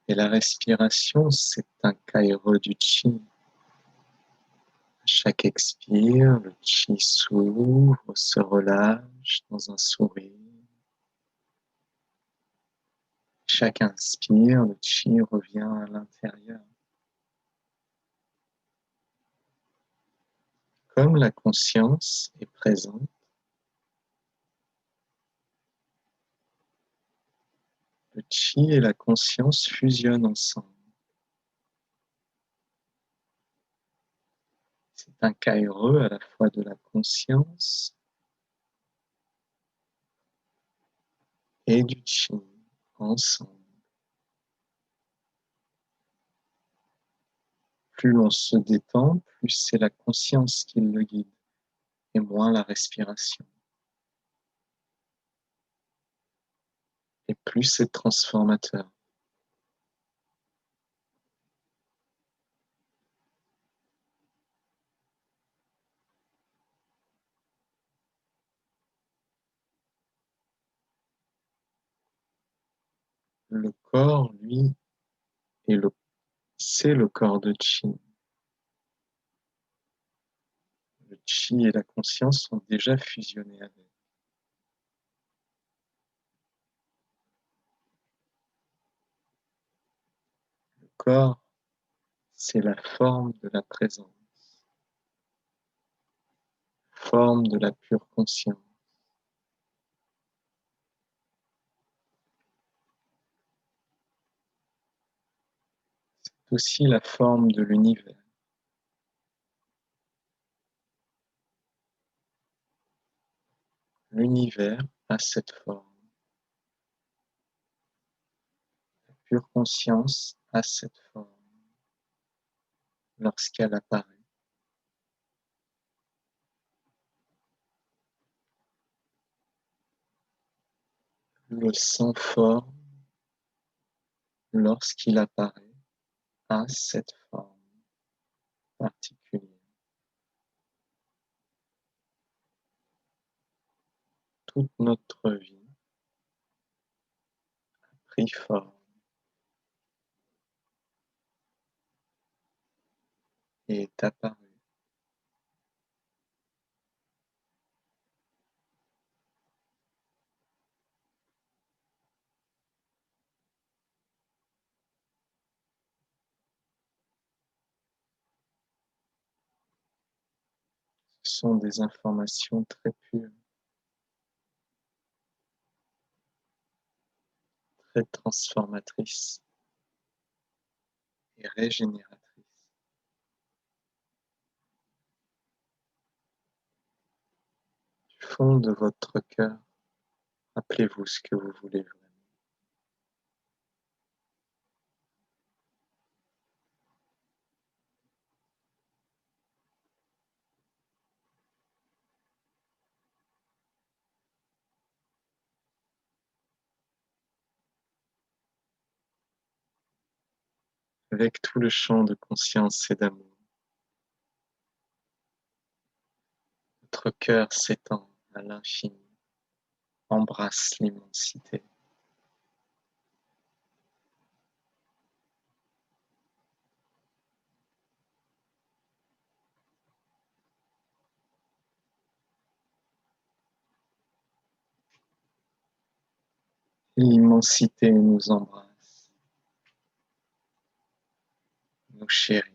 Et la respiration, c'est un kairo du chi. À chaque expire, le chi s'ouvre, se relâche dans un sourire. Chaque inspire, le chi revient à l'intérieur. Comme la conscience est présente, le chi et la conscience fusionnent ensemble. C'est un kairo à la fois de la conscience et du chi ensemble. Plus l'on se détend, plus c'est la conscience qui le guide et moins la respiration. Et plus c'est transformateur. Le corps, lui, c'est le corps de chi. Le chi et la conscience sont déjà fusionnés avec. Le corps, c'est la forme de la présence, forme de la pure conscience. C'est aussi la forme de l'univers. L'univers a cette forme. La pure conscience a cette forme lorsqu'elle apparaît. Le sans forme, lorsqu'il apparaît, a cette forme particulière. Toute notre vie a pris forme et est apparue. Ce sont des informations très pures, très transformatrices et régénératrices. Du fond de votre cœur, rappelez-vous ce que vous voulez vraiment. avec tout le champ de conscience et d'amour. Votre cœur s'étend à l'infini, embrasse l'immensité. L'immensité nous embrasse, nous chérit.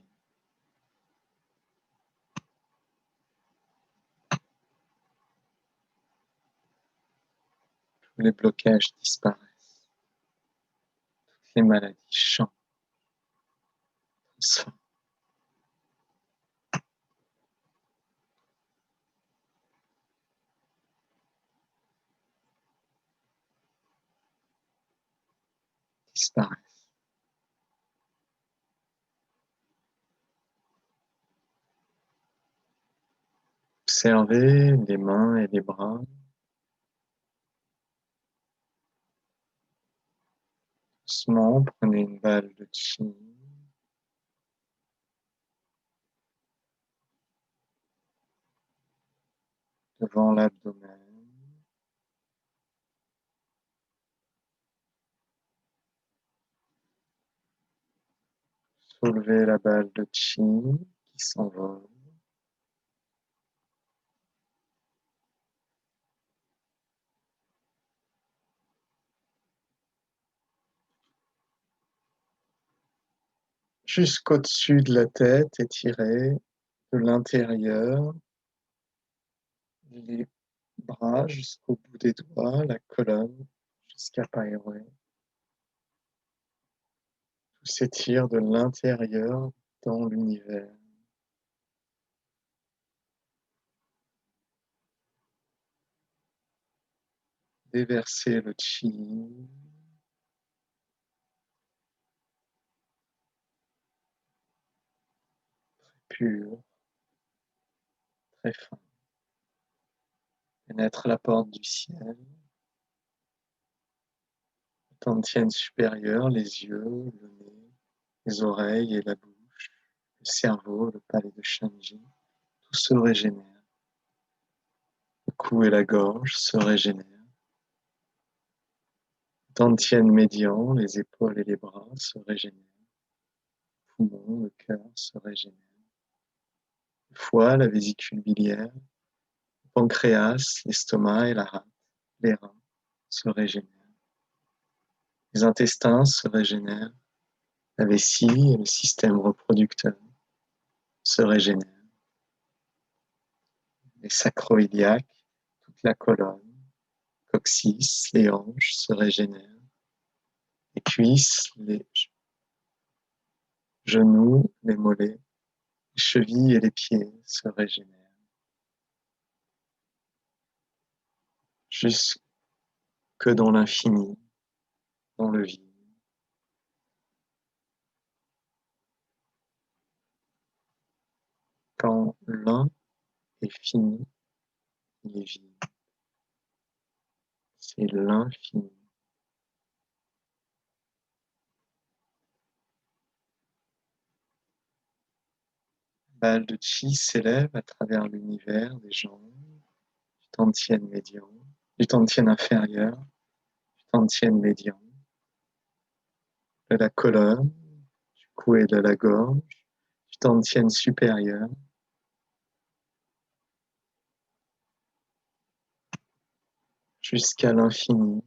Tous les blocages disparaissent, toutes les maladies changent, transforment. Disparaissent. Observez les mains et les bras. Doucement, prenez une balle de chi. Devant l'abdomen. Soulevez la balle de chi qui s'envole. Jusqu'au-dessus de la tête, étirez de l'intérieur les bras jusqu'au bout des doigts, la colonne jusqu'à Païroé. Tout s'étire de l'intérieur dans l'univers. Déversez le chi. Pur, très fin. Pénètre la porte du ciel. Le Dantian supérieur, les yeux, le nez, les oreilles et la bouche, le cerveau, le palais de Shanji, tout se régénère. Le cou et la gorge se régénèrent. Le Dantian médian, les épaules et les bras se régénèrent. Le poumon, le cœur se régénèrent. Le foie, la vésicule biliaire, le pancréas, l'estomac et la rate, les reins se régénèrent. Les intestins se régénèrent. La vessie et le système reproducteur se régénèrent. Les sacroiliaques, toute la colonne, coccyx, les hanches se régénèrent. Les cuisses, les genoux, les mollets, les chevilles et les pieds se régénèrent. Jusque dans l'infini, dans le vide. Quand l'un est fini, il est vide. C'est l'infini. La balle de chi s'élève à travers l'univers des jambes, du Dantian médian, du Dantian inférieur, du Dantian médian, de la colonne, du cou et de la gorge, du Dantian supérieur, jusqu'à l'infini.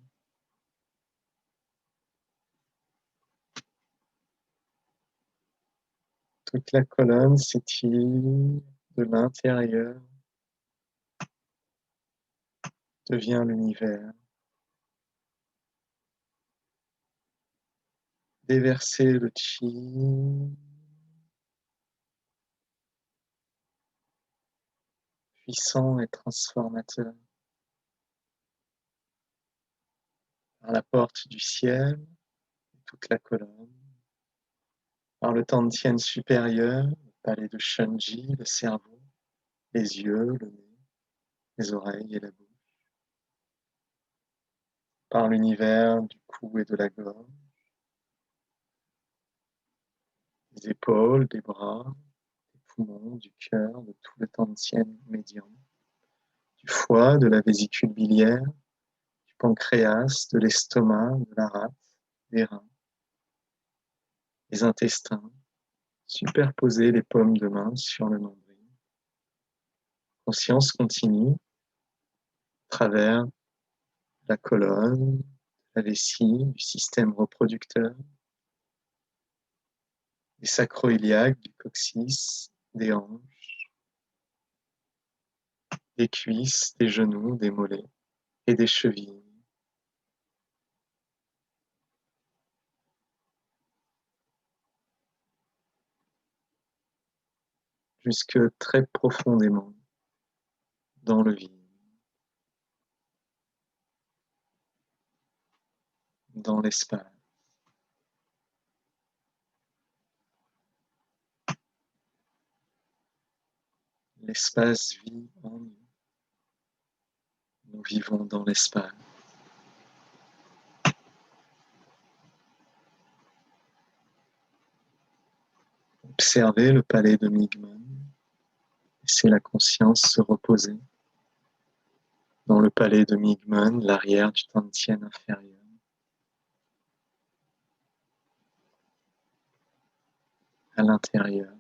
Toute la colonne s'étire de l'intérieur, devient l'univers. Déversez le chi, puissant et transformateur, par la porte du ciel, toute la colonne, par le Dantian supérieur, le palais de Shanji, le cerveau, les yeux, le nez, les oreilles et la bouche, par l'univers du cou et de la gorge, des épaules, des bras, des poumons, du cœur, de tout le tantien médian, du foie, de la vésicule biliaire, du pancréas, de l'estomac, de la rate, des reins, des intestins. Superposer les paumes de main sur le nombril. Conscience continue à travers la colonne, la vessie, du système reproducteur, des sacro-iliaques, du coccyx, des hanches, des cuisses, des genoux, des mollets et des chevilles. Jusque très profondément dans le vide, dans l'espace. L'espace vit en nous. Nous vivons dans l'espace. Observez le palais de Migmon. Laissez la conscience se reposer dans le palais de Migmon, l'arrière du Tantien inférieur. À l'intérieur.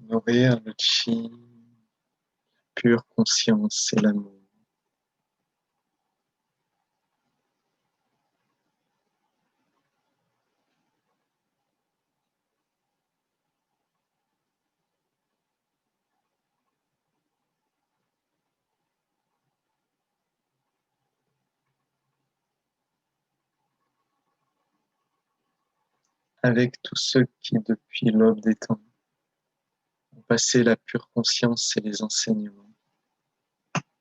Nourrir le chi, pure conscience et l'amour. Avec tous ceux qui, depuis l'aube des temps, ont passé la pure conscience et les enseignements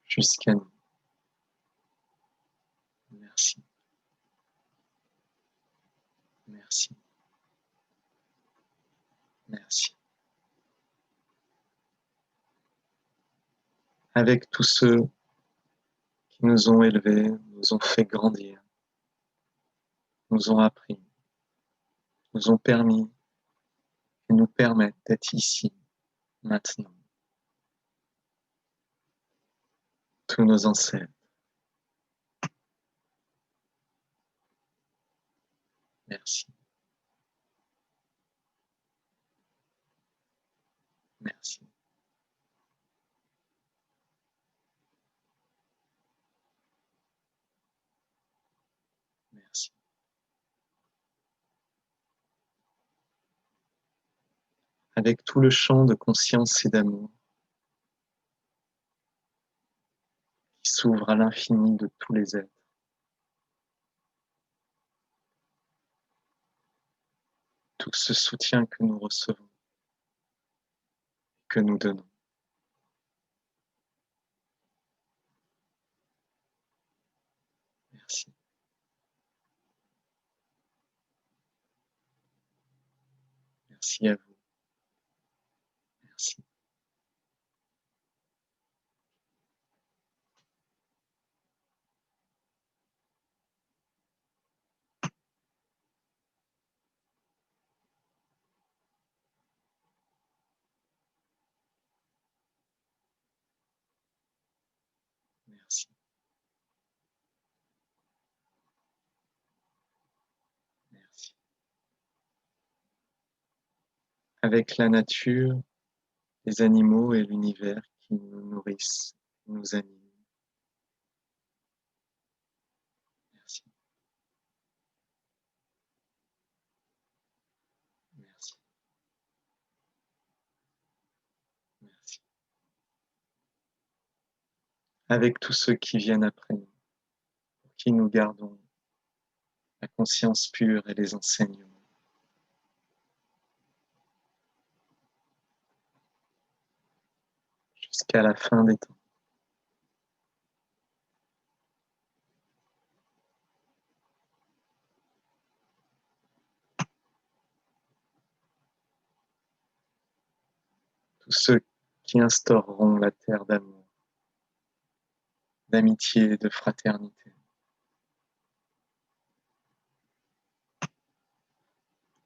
jusqu'à nous. Merci. Merci. Merci. Avec tous ceux qui nous ont élevés, nous ont fait grandir, nous ont appris, nous ont permis et nous permettent d'être ici, maintenant. Tous nos ancêtres. Merci. Merci. Merci. Avec tout le champ de conscience et d'amour qui s'ouvre à l'infini de tous les êtres. Tout ce soutien que nous recevons, que nous donnons. Merci. Merci à vous. Merci. Merci. Merci. Avec la nature, les animaux et l'univers qui nous nourrissent, nous animent. avec tous ceux qui viennent après nous, pour qui nous gardons la conscience pure et les enseignements. Jusqu'à la fin des temps. Tous ceux qui instaureront la terre d'amour, d'amitié et de fraternité.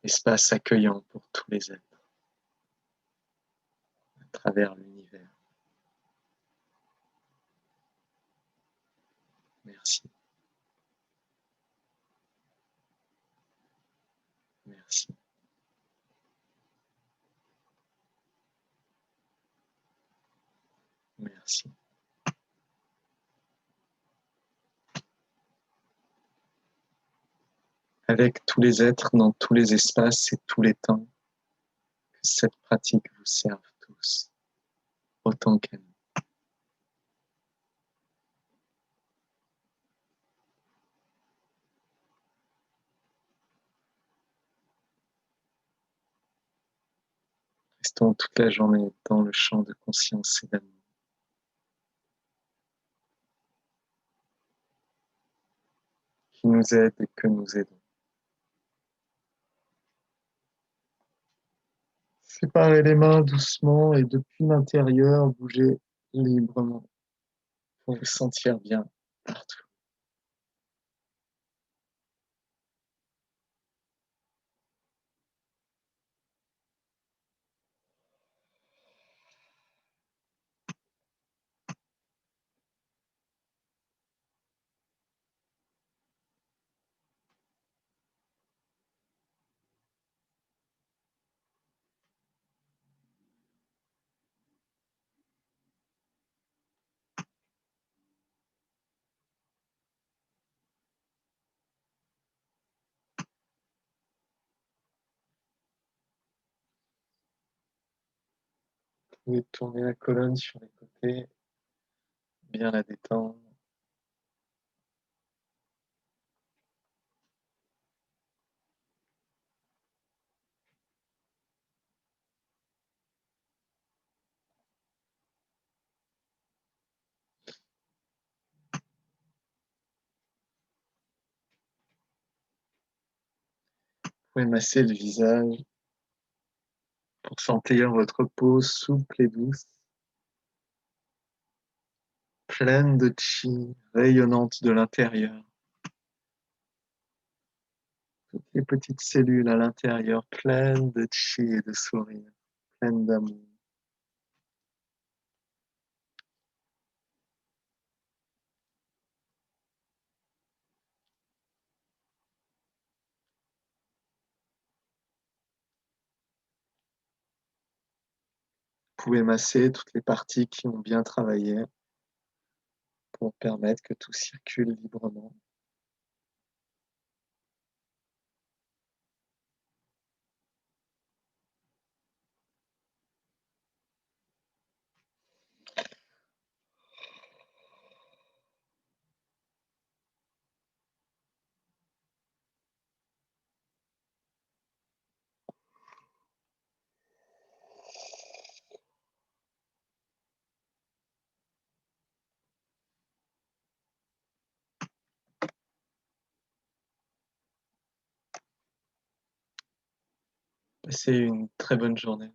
Espace accueillant pour tous les êtres à travers l'univers. Merci. Merci. Merci. Avec tous les êtres dans tous les espaces et tous les temps, que cette pratique vous serve tous, autant qu'elle. Restons toute la journée dans le champ de conscience et d'amour. Qui nous aide et que nous aidons. Séparez les mains doucement et depuis l'intérieur, bougez librement pour vous sentir bien partout. Vous pouvez tourner la colonne sur les côtés, bien la détendre. Vous pouvez masser le visage pour sentir votre peau souple et douce, pleine de chi, rayonnante de l'intérieur. Toutes les petites cellules à l'intérieur, pleines de chi et de sourire, pleines d'amour. Vous pouvez masser toutes les parties qui ont bien travaillé pour permettre que tout circule librement. Passez une très bonne journée.